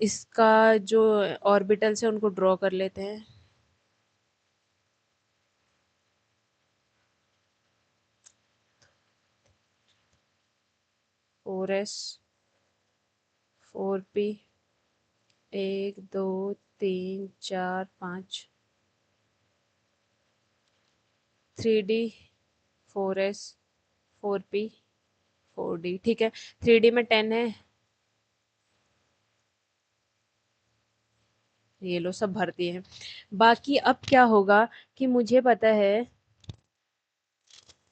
इसका जो ऑर्बिटल्स है उनको ड्रॉ कर लेते हैं। 4s, 4p, 1 2 3 4 5, 3d, 4s, 4p, 4d। ठीक है, 3d में 10 है, ये लो सब भर दिए हैं। बाकी अब क्या होगा कि मुझे पता है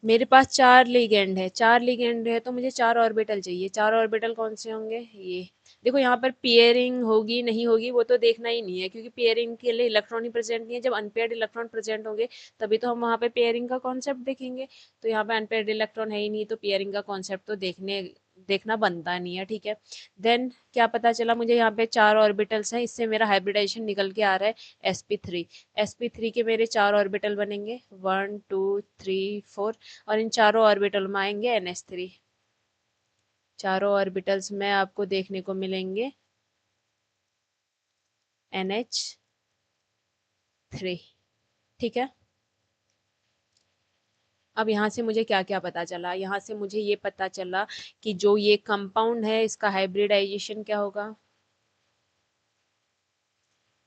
मेरे पास 4 लिगेंड है, 4 लिगेंड है तो मुझे 4 ऑर्बिटल चाहिए। 4 ऑर्बिटल कौन से होंगे? ये देखो, यहाँ पर पेयरिंग होगी नहीं होगी वो तो देखना ही नहीं है क्योंकि पेयरिंग के लिए इलेक्ट्रॉन ही प्रेजेंट नहीं है। जब अनपेयर्ड इलेक्ट्रॉन प्रेजेंट होंगे तभी तो हम वहाँ पे पेयरिंग का कॉन्सेप्ट देखेंगे। तो यहाँ पे अनपेयर्ड इलेक्ट्रॉन है ही नहीं तो पेयरिंग का कॉन्सेप्ट तो देखना बनता नहीं है। ठीक है, देन क्या पता चला मुझे यहाँ पे 4 ऑर्बिटल्स हैं, इससे मेरा हाइब्रिडाइजेशन निकल के आ रहा है sp3। sp3 के मेरे 4 ऑर्बिटल बनेंगे, 1 2 3 4 और इन चारों ऑर्बिटल में आएंगे NH3। चारों ऑर्बिटल्स में आपको देखने को मिलेंगे NH3। ठीक है, अब यहाँ से मुझे क्या क्या पता चला? यहाँ से मुझे ये पता चला कि जो ये कंपाउंड है इसका हाइब्रिडाइजेशन क्या होगा।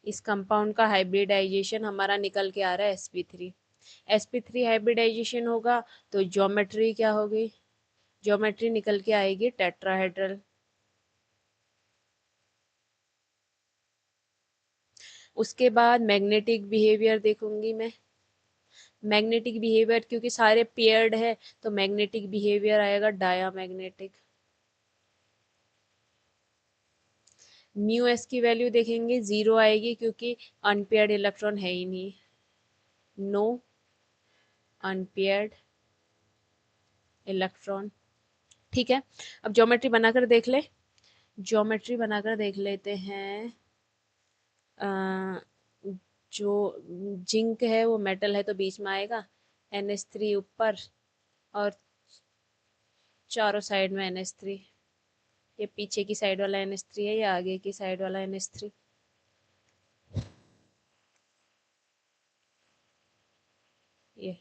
इस कंपाउंड का हाइब्रिडाइजेशन हमारा निकल के आ रहा है sp3। sp3 हाइब्रिडाइजेशन होगा तो ज्योमेट्री क्या होगी? ज्योमेट्री निकल के आएगी टेट्राहेड्रल। उसके बाद मैग्नेटिक बिहेवियर देखूंगी मैं। मैग्नेटिक बिहेवियर क्योंकि सारे पेयर्ड है तो मैग्नेटिक बिहेवियर आएगा डायामैग्नेटिक। म्यू एस की वैल्यू देखेंगे 0 आएगी क्योंकि अनपेयर्ड इलेक्ट्रॉन है ही नहीं, नो अनपेयर्ड इलेक्ट्रॉन। ठीक है, अब ज्योमेट्री बनाकर देख ले, ज्योमेट्री बनाकर देख लेते हैं। अ, जो जिंक है वो मेटल है तो बीच में आएगा, NH3 ऊपर और चारों साइड में NH3। ये पीछे की साइड वाला NH3 है, या आगे की साइड वाला NH3। ये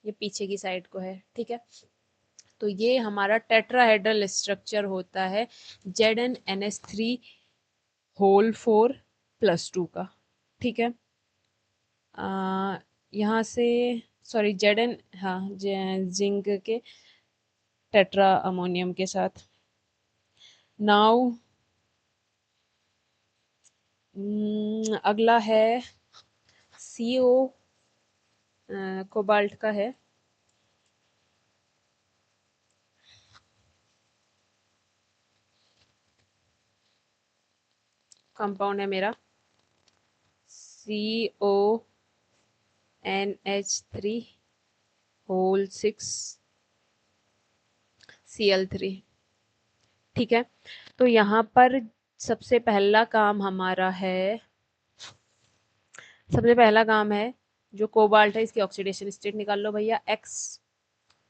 ये पीछे की साइड को है। ठीक है, तो ये हमारा टेट्राहेड्रल स्ट्रक्चर होता है ZnNH3 होल 4+2 का। ठीक है, यहाँ से सॉरी Zn, हाँ जिंक के टेट्रा अमोनियम के साथ। नाउ अगला है CO, कोबाल्ट का है। कंपाउंड है मेरा CONH3 होल 6Cl3। ठीक है, तो यहाँ पर सबसे पहला काम हमारा है, सबसे पहला काम है जो कोबाल्ट है इसकी ऑक्सीडेशन स्टेट निकाल लो भैया। X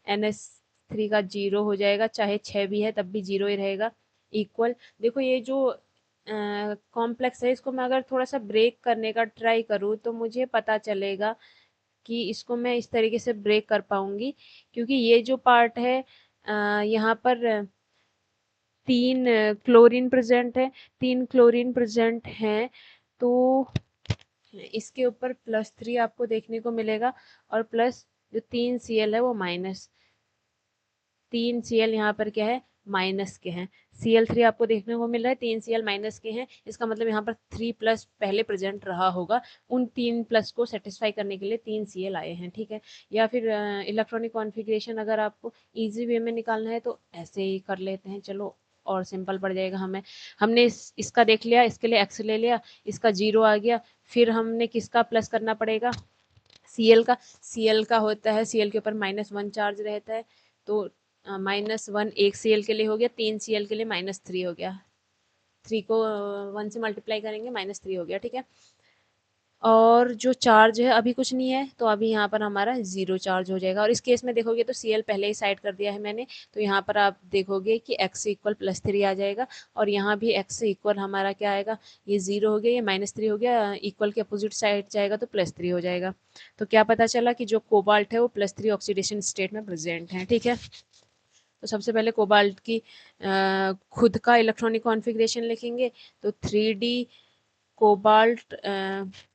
NH3 का 0 हो जाएगा, चाहे 6 भी है तब भी 0 ही रहेगा। इक्वल, देखो ये जो कॉम्प्लेक्स है इसको मैं अगर थोड़ा सा ब्रेक करने का ट्राई करूँ तो मुझे पता चलेगा कि इसको मैं इस तरीके से ब्रेक कर पाऊंगी, क्योंकि ये जो पार्ट है यहाँ पर 3 क्लोरीन प्रेजेंट है, 3 क्लोरीन प्रेजेंट हैं, तो इसके ऊपर +3 आपको देखने को मिलेगा, और प्लस जो 3Cl है वो माइनस, 3Cl यहाँ पर क्या है, माइनस के हैं। Cl3 आपको देखने को मिल रहा है, 3Cl माइनस के हैं, इसका मतलब यहाँ पर 3+ पहले प्रेजेंट रहा होगा, उन 3+ को सेटिस्फाई करने के लिए 3Cl आए हैं। ठीक है, या फिर इलेक्ट्रॉनिक कॉन्फ़िगरेशन अगर आपको इजी वे में निकालना है तो ऐसे ही कर लेते हैं, चलो और सिंपल पड़ जाएगा हमें। हमने इसका देख लिया, इसके लिए x ले लिया, इसका 0 आ गया, फिर हमने किसका प्लस करना पड़ेगा, Cl का। Cl का होता है, Cl के ऊपर -1 चार्ज रहता है, तो -1 एक Cl के लिए हो गया, 3Cl के लिए -3 हो गया, 3 को 1 से मल्टीप्लाई करेंगे -3 हो गया। ठीक है, और जो चार्ज है अभी कुछ नहीं है, तो अभी यहाँ पर हमारा 0 चार्ज हो जाएगा। और इस केस में देखोगे तो Cl पहले ही साइड कर दिया है मैंने, तो यहाँ पर आप देखोगे कि x इक्वल +3 आ जाएगा, और यहाँ भी x इक्वल हमारा क्या आएगा, ये 0 हो गया, ये -3 हो गया, इक्वल के अपोजिट साइड जाएगा तो +3 हो जाएगा। तो क्या पता चला कि जो कोबाल्ट है वो +3 ऑक्सीडेशन स्टेट में प्रेजेंट है। ठीक है, तो सबसे पहले कोबाल्ट की खुद का इलेक्ट्रॉनिक कॉन्फ़िगरेशन लिखेंगे, तो 3D कोबाल्ट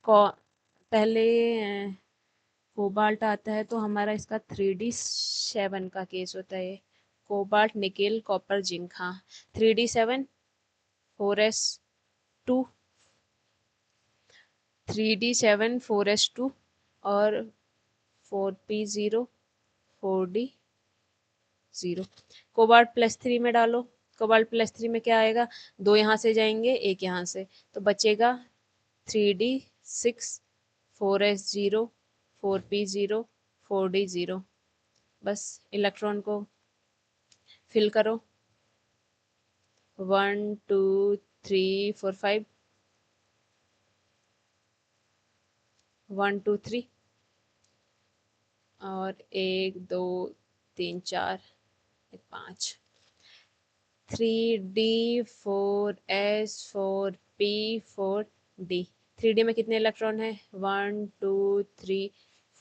को पहले कोबाल्ट आता है तो हमारा इसका 3D7 का केस होता है, कोबाल्ट निकेल कॉपर जिंक। हाँ, 3D7 4s2, 3D7 4s2 और 4p0 4d0। कोबाल्ट +3 में डालो, कोबाल्ट +3 में क्या आएगा, 2 यहाँ से जाएंगे, 1 यहाँ से, तो बचेगा 3D6 4s0 4p0 4d0। बस इलेक्ट्रॉन को फिल करो, 1 2 3 4 5, 1 2 3, और 1 2 3 4 5, 3D4S4P4D। 3D में कितने इलेक्ट्रॉन है, 1 2 3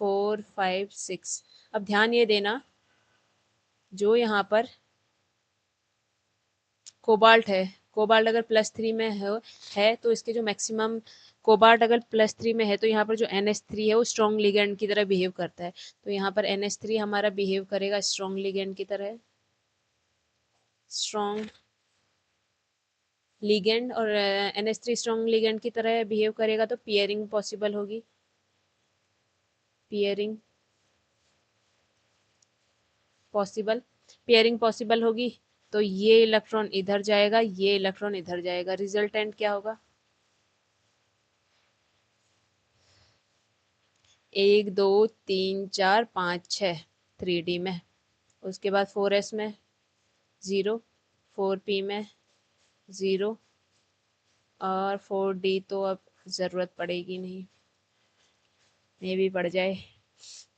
4 5 6। अब ध्यान ये देना, जो यहाँ पर कोबाल्ट है, कोबाल्ट अगर +3 में है तो इसके जो मैक्सिमम, कोबाल्ट अगर +3 में है तो यहाँ पर जो NH3 है वो स्ट्रॉन्ग लिगेंड की तरह बिहेव करता है, तो यहाँ पर NH3 हमारा बिहेव करेगा स्ट्रॉन्ग लिगेंड की तरह, स्ट्रॉन्ग लिगेंड, और NH3 स्ट्रॉन्ग लिगेंड की तरह बिहेव करेगा तो पियरिंग पॉसिबल होगी, पियरिंग। पॉसिबल, पेयरिंग पॉसिबल होगी तो ये इलेक्ट्रॉन इधर जाएगा, ये इलेक्ट्रॉन इधर जाएगा, रिजल्टेंट क्या होगा? 1 2 3 4 5 6 3D में, उसके बाद 4s में 0, 4p में 0 और 4d तो अब ज़रूरत पड़ेगी नहीं, मे भी पड़ जाए।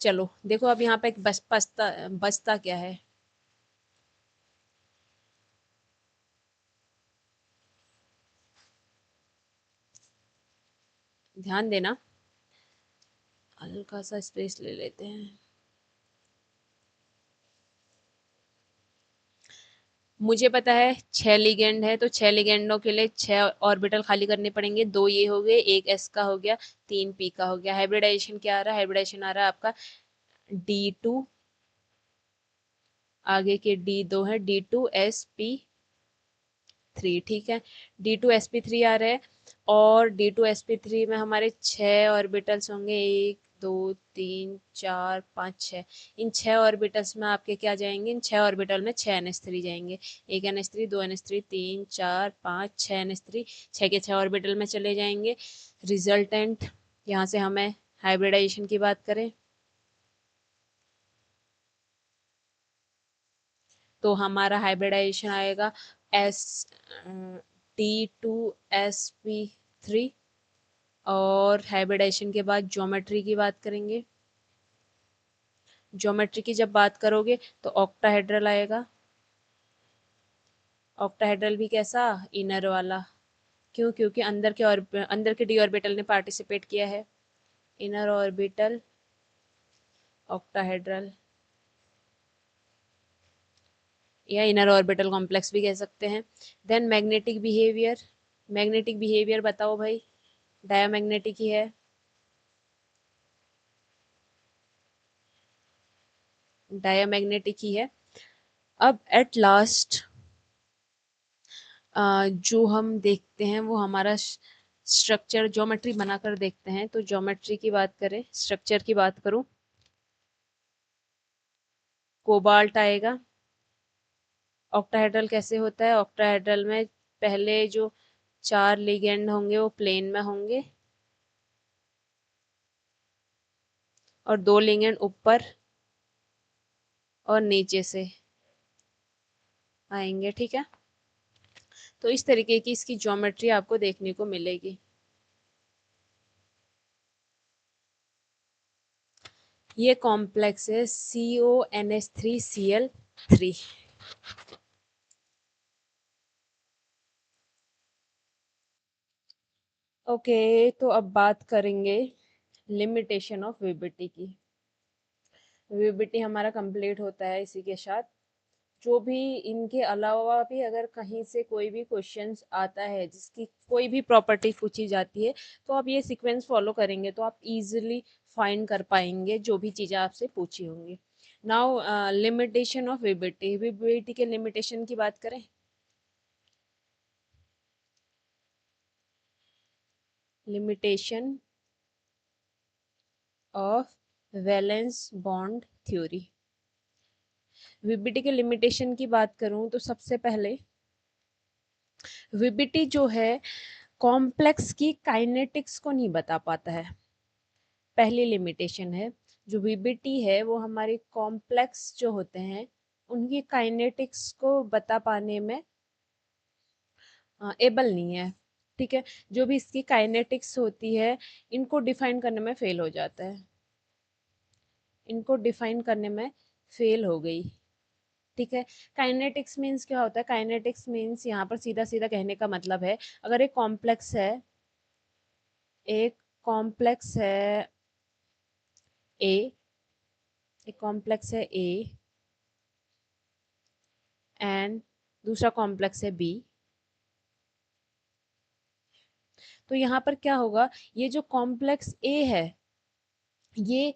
चलो देखो अब यहाँ पे एक बचता क्या है। ध्यान देना, हल्का सा स्पेस ले लेते हैं। मुझे पता है 6 लिगेंड है तो 6 लिगेंडों के लिए 6 ऑर्बिटल खाली करने पड़ेंगे। 2 ये हो गए, एक s का हो गया, 3 p का हो गया। हाइब्रिडाइजेशन क्या आ रहा है? हाइब्रिडाइजेशन आ रहा है आपका D2, आगे के D2 है D2sp3, ठीक है। D2sp3 आ रहा है और D2sp3 में हमारे 6 ऑर्बिटल्स होंगे, 1 2 3 4 5 6। इन 6 ऑर्बिटल्स में आपके क्या जाएंगे? इन 6 ऑर्बिटल में 6 NH3 जाएंगे, एक NH3, 2 NH3, 3 4 5 6 NH3, 6 के 6 ऑर्बिटल में चले जाएंगे। रिजल्टेंट यहाँ से हमें हाइब्रिडाइजेशन की बात करें तो हमारा हाइब्रिडाइजेशन आएगा एस D2sp3। और हाइब्रिडाइजेशन के बाद ज्योमेट्री की बात करेंगे। ज्योमेट्री की जब बात करोगे तो ऑक्टाहेड्रल आएगा। ऑक्टाहेड्रल भी कैसा? इनर वाला। क्यों? क्योंकि अंदर के डी ऑर्बिटल ने पार्टिसिपेट किया है। इनर ऑर्बिटल ऑक्टाहेड्रल, या इनर ऑर्बिटल कॉम्प्लेक्स भी कह सकते हैं। Then magnetic behaviour, magnetic behaviour बताओ भाई। डायमैग्नेटिक ही है, डायमैग्नेटिक ही है। अब एट लास्ट जो हम देखते हैं वो हमारा स्ट्रक्चर, ज्योमेट्री बनाकर देखते हैं। तो ज्योमेट्री की बात करें, स्ट्रक्चर की बात करूं, कोबाल्ट आएगा। ऑक्टाहेड्रल कैसे होता है? ऑक्टाहेड्रल में पहले जो 4 लिगेंड होंगे वो प्लेन में होंगे और 2 लिगेंड ऊपर और नीचे से आएंगे, ठीक है। तो इस तरीके की इसकी ज्योमेट्री आपको देखने को मिलेगी। ये कॉम्प्लेक्स है CONH3Cl3। ओके तो अब बात करेंगे लिमिटेशन ऑफ वीबीटी की। वीबीटी हमारा कंप्लीट होता है इसी के साथ। जो भी इनके अलावा भी अगर कहीं से कोई भी क्वेश्चंस आता है जिसकी कोई भी प्रॉपर्टी पूछी जाती है तो आप ये सीक्वेंस फॉलो करेंगे तो आप इजीली फाइंड कर पाएंगे जो भी चीज़ें आपसे पूछी होंगी। Now limitation of VBT, VBT के लिमिटेशन की बात करें। Limitation of valence bond theory. VBT के लिमिटेशन की बात करूं तो सबसे पहले वीबीटी जो है कॉम्प्लेक्स की काइनेटिक्स को नहीं बता पाता है, पहली लिमिटेशन है। जो वीबीटी है वो हमारे कॉम्प्लेक्स जो होते हैं उनकी काइनेटिक्स को बता पाने में एबल नहीं है, ठीक है। जो भी इसकी काइनेटिक्स होती है इनको डिफाइन करने में फेल हो जाता है, इनको डिफाइन करने में फेल हो गई, ठीक है। काइनेटिक्स मीन्स क्या होता है? काइनेटिक्स मीन्स यहाँ पर सीधा सीधा कहने का मतलब है, अगर एक कॉम्प्लेक्स है, एक कॉम्प्लेक्स है ए, एक कॉम्प्लेक्स है ए एंड दूसरा कॉम्प्लेक्स है बी, तो यहाँ पर क्या होगा? ये जो कॉम्प्लेक्स ए है ये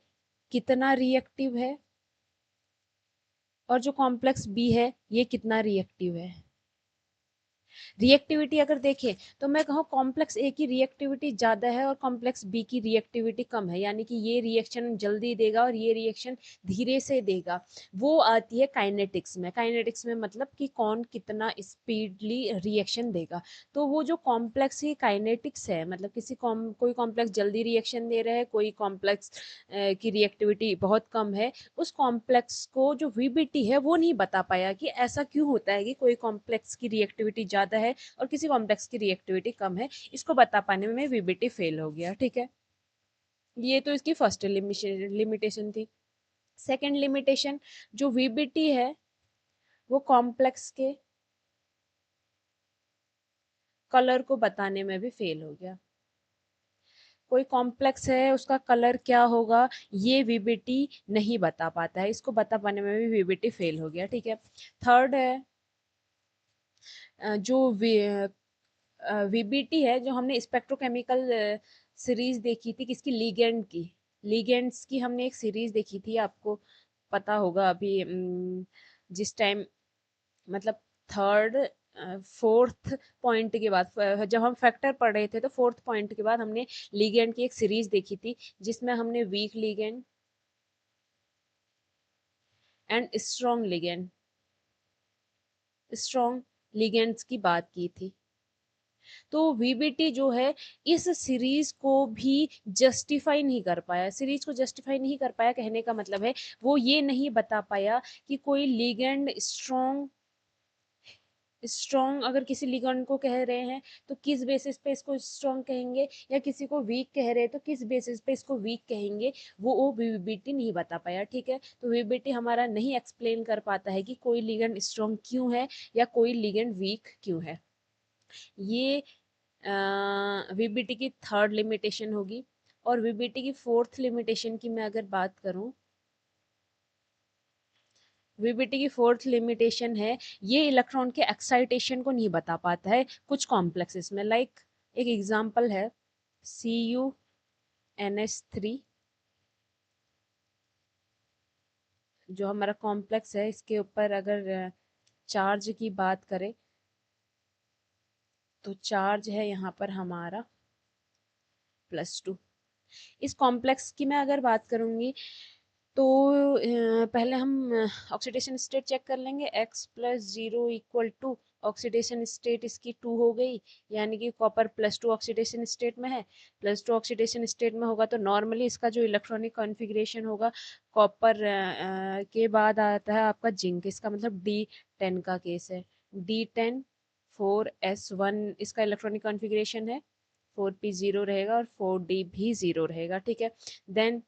कितना रिएक्टिव है और जो कॉम्प्लेक्स बी है ये कितना रिएक्टिव है। रिएक्टिविटी अगर देखें तो मैं कहूँ कॉम्प्लेक्स ए की रिएक्टिविटी ज़्यादा है और कॉम्प्लेक्स बी की रिएक्टिविटी कम है, यानी कि ये रिएक्शन जल्दी देगा और ये रिएक्शन धीरे से देगा। वो आती है काइनेटिक्स में। काइनेटिक्स में मतलब कि कौन कितना स्पीडली रिएक्शन देगा। तो वो जो कॉम्प्लेक्स की काइनेटिक्स है, मतलब कोई कॉम्प्लेक्स जल्दी रिएक्शन दे रहा है, कोई कॉम्प्लेक्स की रिएक्टिविटी बहुत कम है, उस कॉम्प्लेक्स को जो वीबीटी है वो नहीं बता पाया कि ऐसा क्यों होता है कि कोई कॉम्प्लेक्स की रिएक्टिविटी ज़्यादा है और किसी कॉम्प्लेक्स की रिएक्टिविटी कम है। इसको बता पाने में वीबीटी फेल हो गया। ठीक है, ये तो इसकी फर्स्ट लिमिटेशन थी। सेकंड लिमिटेशन, जो वीबीटी है वो कॉम्प्लेक्स के कलर को बताने में भी फेल हो गया। कोई कॉम्प्लेक्स है उसका कलर क्या होगा ये वीबीटी नहीं बता पाता है, इसको बता पाने में भी वीबीटी फेल हो गया। ठीक है, थर्ड है जो वीबीटी है, जो हमने स्पेक्ट्रोकेमिकल सीरीज देखी थी किसकी, लिगेंड की। लिगेंड्स की हमने एक सीरीज देखी थी, आपको पता होगा अभी जिस टाइम, मतलब थर्ड फोर्थ पॉइंट के बाद, जब हम फैक्टर पढ़ रहे थे तो फोर्थ पॉइंट के बाद हमने लिगेंड की एक सीरीज देखी थी जिसमें हमने week ligand and strong ligands की बात की थी। तो वीबीटी जो है इस सीरीज को भी जस्टिफाई नहीं कर पाया। सीरीज को जस्टिफाई नहीं कर पाया कहने का मतलब है वो ये नहीं बता पाया कि कोई लिगेंड स्ट्रॉन्ग अगर किसी लिगेंड को कह रहे हैं तो किस बेसिस पे इसको स्ट्रॉन्ग कहेंगे, या किसी को वीक कह रहे हैं तो किस बेसिस पे इसको वीक कहेंगे, वो वीबीटी नहीं बता पाया। ठीक है, तो वीबीटी हमारा नहीं एक्सप्लेन कर पाता है कि कोई लिगेंड स्ट्रॉन्ग क्यों है या कोई लिगेंड वीक क्यों है। ये वीबीटी की थर्ड लिमिटेशन होगी। और वीबीटी की फोर्थ लिमिटेशन की मैं अगर बात करूं, वीबीटी की फोर्थ लिमिटेशन है ये इलेक्ट्रॉन के एक्साइटेशन को नहीं बता पाता है कुछ कॉम्प्लेक्सेस में। लाइक एक एग्जांपल है CuNH3, जो हमारा कॉम्प्लेक्स है, इसके ऊपर अगर चार्ज की बात करें तो चार्ज है यहाँ पर हमारा +2। इस कॉम्प्लेक्स की मैं अगर बात करूंगी तो पहले हम ऑक्सीडेशन स्टेट चेक कर लेंगे। X+0 = ऑक्सीडेशन स्टेट इसकी 2 हो गई, यानी कि कॉपर +2 ऑक्सीडेशन स्टेट में है। +2 ऑक्सीडेशन स्टेट में होगा तो नॉर्मली इसका जो इलेक्ट्रॉनिक कॉन्फ़िगरेशन होगा, कॉपर के बाद आता है आपका जिंक, इसका मतलब D10 का केस है। D10 4s1 इसका इलेक्ट्रॉनिक कॉन्फ़िगरेशन है, 4p0 रहेगा और 4d भी 0 रहेगा। ठीक है, देन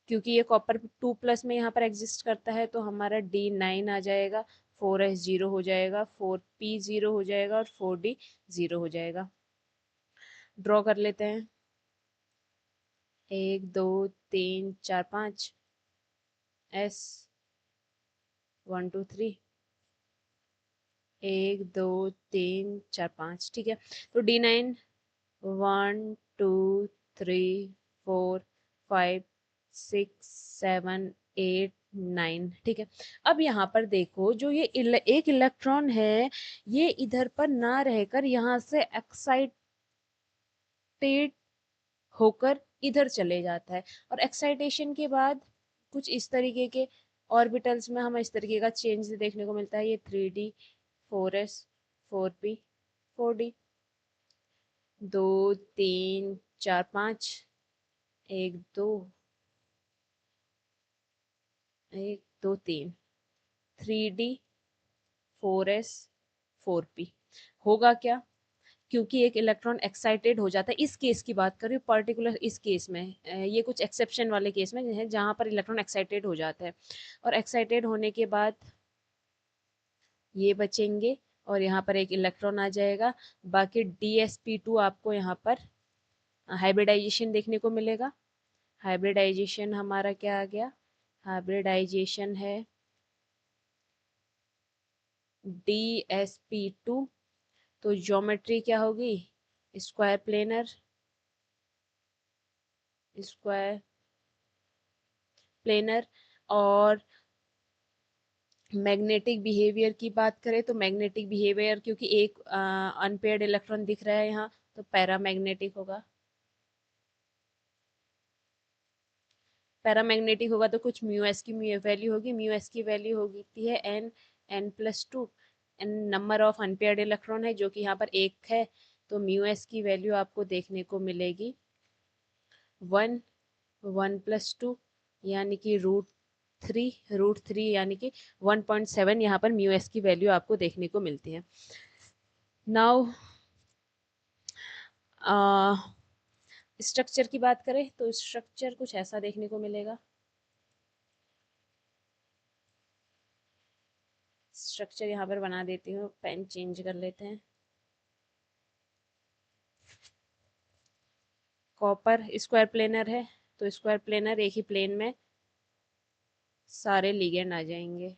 क्योंकि ये कॉपर 2+ में यहाँ पर एग्जिस्ट करता है तो हमारा D9 आ जाएगा, 4s0 हो जाएगा, 4p0 हो जाएगा और 4d0 हो जाएगा। ड्रॉ कर लेते हैं, 1 2 3 4 5 S 1 2 3, 1 2 3 4 5। ठीक है, तो D9 1 2 3 4 5 6 7 8 9। ठीक है, अब यहाँ पर देखो जो ये एक इलेक्ट्रॉन है ये इधर पर ना रहकर यहाँ से एक्साइटेड होकर इधर चले जाता है, और एक्साइटेशन के बाद कुछ इस तरीके के ऑर्बिटल्स में हमें इस तरीके का चेंज देखने को मिलता है। ये 3d 4s 4p 4d 2 3 4 5 1 2 3d 4s 4p होगा क्या, क्योंकि एक इलेक्ट्रॉन एक्साइटेड हो जाता है। इस केस की बात करें पर्टिकुलर, इस केस में ये कुछ एक्सेप्शन वाले केस में है जहां पर इलेक्ट्रॉन एक्साइटेड हो जाता है, और एक्साइटेड होने के बाद ये बचेंगे और यहाँ पर एक इलेक्ट्रॉन आ जाएगा। बाकी DsP2 आपको यहाँ पर हाइब्रिडाइजेशन देखने को मिलेगा। हाइब्रिडाइजेशन हमारा क्या आ गया, हाइब्रिडाइजेशन है DsP2, तो ज्योमेट्री क्या होगी, स्क्वायर प्लेनर, स्क्वायर प्लेनर। और मैग्नेटिक बिहेवियर की बात करें तो मैग्नेटिक बिहेवियर, क्योंकि एक अनपेयर्ड इलेक्ट्रॉन दिख रहा है यहाँ, तो पैरामैग्नेटिक होगा। पैरामैग्नेटिक होगा तो कुछ म्यू एस की वैल्यू होगी, म्यू एस की वैल्यू होती है n+2। N number of unpaired electron है जो कि यहाँ पर एक है, तो म्यू एस की वैल्यू आपको देखने को मिलेगी 1, 1+2 यानी कि रूट थ्री यानी कि 1.7, यहाँ पर म्यू एस की वैल्यू आपको देखने को मिलती है। नाउ स्ट्रक्चर की बात करें तो स्ट्रक्चर कुछ ऐसा देखने को मिलेगा। स्ट्रक्चर यहाँ पर बना देती हूँ, पेन चेंज कर लेते हैं। कॉपर स्क्वायर प्लेनर है, तो स्क्वायर प्लेनर एक ही प्लेन में सारे लिगेंड आ जाएंगे।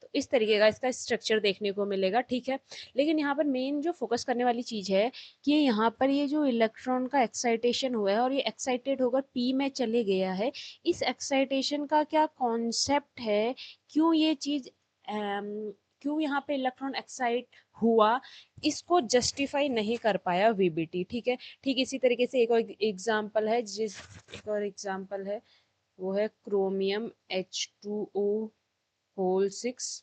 तो इस तरीके का इसका स्ट्रक्चर देखने को मिलेगा, ठीक है। लेकिन यहाँ पर मेन जो फोकस करने वाली चीज है कि यहाँ पर ये जो इलेक्ट्रॉन का एक्साइटेशन हुआ है और ये एक्साइटेड होकर पी में चले गया है, इस एक्साइटेशन का क्या कॉन्सेप्ट है, क्यों ये चीज क्यों यहाँ पे इलेक्ट्रॉन एक्साइट हुआ, इसको जस्टिफाई नहीं कर पाया वीबीटी, ठीक है। ठीक इसी तरीके से एक और एग्जाम्पल है, एक और एग्जाम्पल है, वो है क्रोमियम H2O होल 6+2।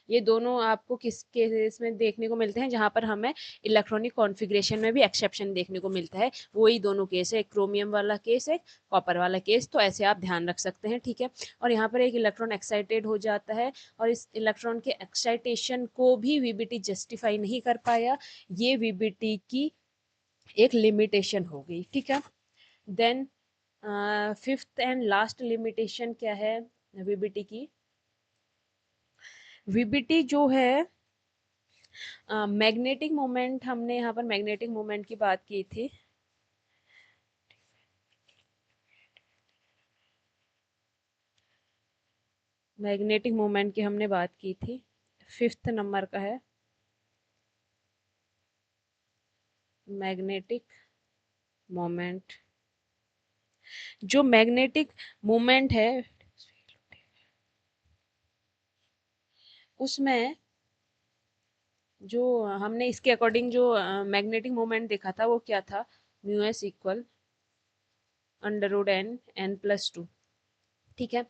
ये दोनों आपको किस केस में देखने को मिलते हैं, जहां पर हमें इलेक्ट्रॉनिक कॉन्फ़िगरेशन में भी एक्सेप्शन देखने को मिलता है, वही दोनों केस है, क्रोमियम वाला केस है, कॉपर वाला केस। तो ऐसे आप ध्यान रख सकते हैं, ठीक है। और यहाँ पर एक इलेक्ट्रॉन एक्साइटेड हो जाता है और इस इलेक्ट्रॉन के एक्साइटेशन को भी वीबीटी जस्टिफाई नहीं कर पाया, ये वीबीटी की एक लिमिटेशन हो गई, ठीक है। Then fifth and last limitation क्या है वीबीटी की, वीबीटी जो है मैग्नेटिक मोमेंट, हमने यहाँ पर मैग्नेटिक मोमेंट की बात की थी। मैग्नेटिक मोमेंट की हमने बात की थी, फिफ्थ नंबर का है मैग्नेटिक मोमेंट। जो मैग्नेटिक मोमेंट है उसमें जो हमने इसके अकॉर्डिंग जो मैग्नेटिक मोमेंट देखा था वो क्या था, म्यू एस इक्वल √n+2, ठीक है।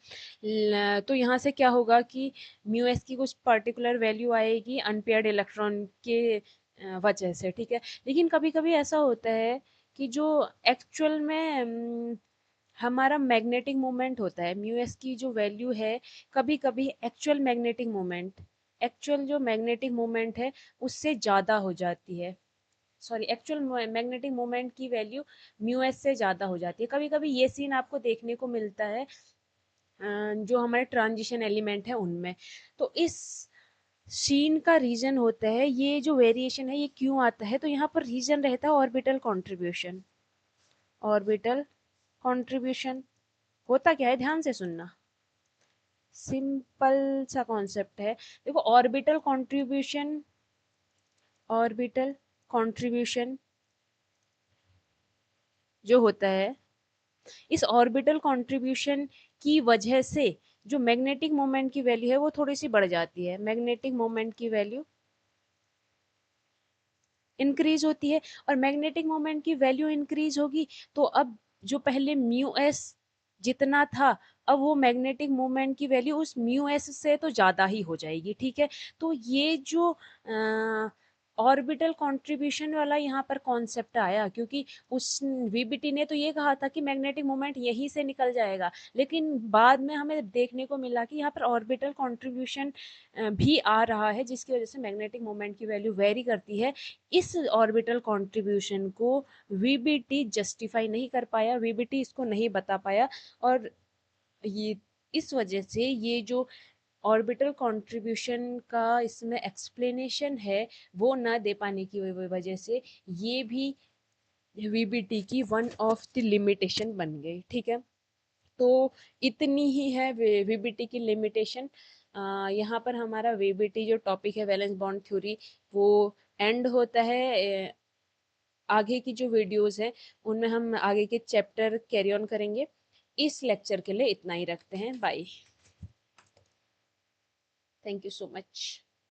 तो यहाँ से क्या होगा कि म्यू एस की कुछ पर्टिकुलर वैल्यू आएगी अनपेयर्ड इलेक्ट्रॉन के वजह से, ठीक है। लेकिन कभी कभी ऐसा होता है कि जो एक्चुअल में हमारा मैग्नेटिक मोमेंट होता है, म्यू एस की जो वैल्यू है, कभी कभी एक्चुअल जो मैग्नेटिक मोमेंट है उससे ज़्यादा हो जाती है, सॉरी एक्चुअल मैग्नेटिक मोमेंट की वैल्यू म्यू एस से ज़्यादा हो जाती है। कभी कभी ये सीन आपको देखने को मिलता है जो हमारे ट्रांजिशन एलिमेंट है उनमें। तो इस सीन का रीजन होता है, ये जो वेरिएशन है ये क्यों आता है, तो यहाँ पर रीजन रहता है ऑर्बिटल कंट्रीब्यूशन। ऑर्बिटल कंट्रीब्यूशन होता क्या है, ध्यान से सुनना, सिंपल सा कॉन्सेप्ट है। देखो ऑर्बिटल कंट्रीब्यूशन जो होता है, इस ऑर्बिटल कंट्रीब्यूशन की वजह से जो मैग्नेटिक मोमेंट की वैल्यू है वो थोड़ी सी बढ़ जाती है, मैग्नेटिक मोमेंट की वैल्यू इंक्रीज होती है। और मैग्नेटिक मोमेंट की वैल्यू इंक्रीज होगी तो अब जो पहले म्यू एस जितना था, अब वो मैग्नेटिक मोमेंट की वैल्यू उस म्यू एस से तो ज़्यादा ही हो जाएगी, ठीक है। तो ये जो ऑर्बिटल कंट्रीब्यूशन वाला यहाँ पर कॉन्सेप्ट आया, क्योंकि उस वीबीटी ने तो ये कहा था कि मैग्नेटिक मोमेंट यहीं से निकल जाएगा, लेकिन बाद में हमें देखने को मिला कि यहाँ पर ऑर्बिटल कंट्रीब्यूशन भी आ रहा है, जिसकी वजह से मैग्नेटिक मोमेंट की वैल्यू वेरी करती है। इस ऑर्बिटल कंट्रीब्यूशन को वीबीटी जस्टिफाई नहीं कर पाया, वीबीटी इसको नहीं बता पाया, और ये इस वजह से ये जो ऑर्बिटल कंट्रीब्यूशन का इसमें एक्सप्लेनेशन है वो ना दे पाने की वजह से ये भी वीबीटी की वन ऑफ द लिमिटेशन बन गई, ठीक है। तो इतनी ही है वीबीटी की लिमिटेशन। यहाँ पर हमारा वीबीटी जो टॉपिक है वैलेंस बॉन्ड थ्योरी वो एंड होता है। आगे की जो वीडियोस हैं उनमें हम आगे के चैप्टर कैरी ऑन करेंगे। इस लेक्चर के लिए इतना ही रखते हैं। Bye. Thank you so much.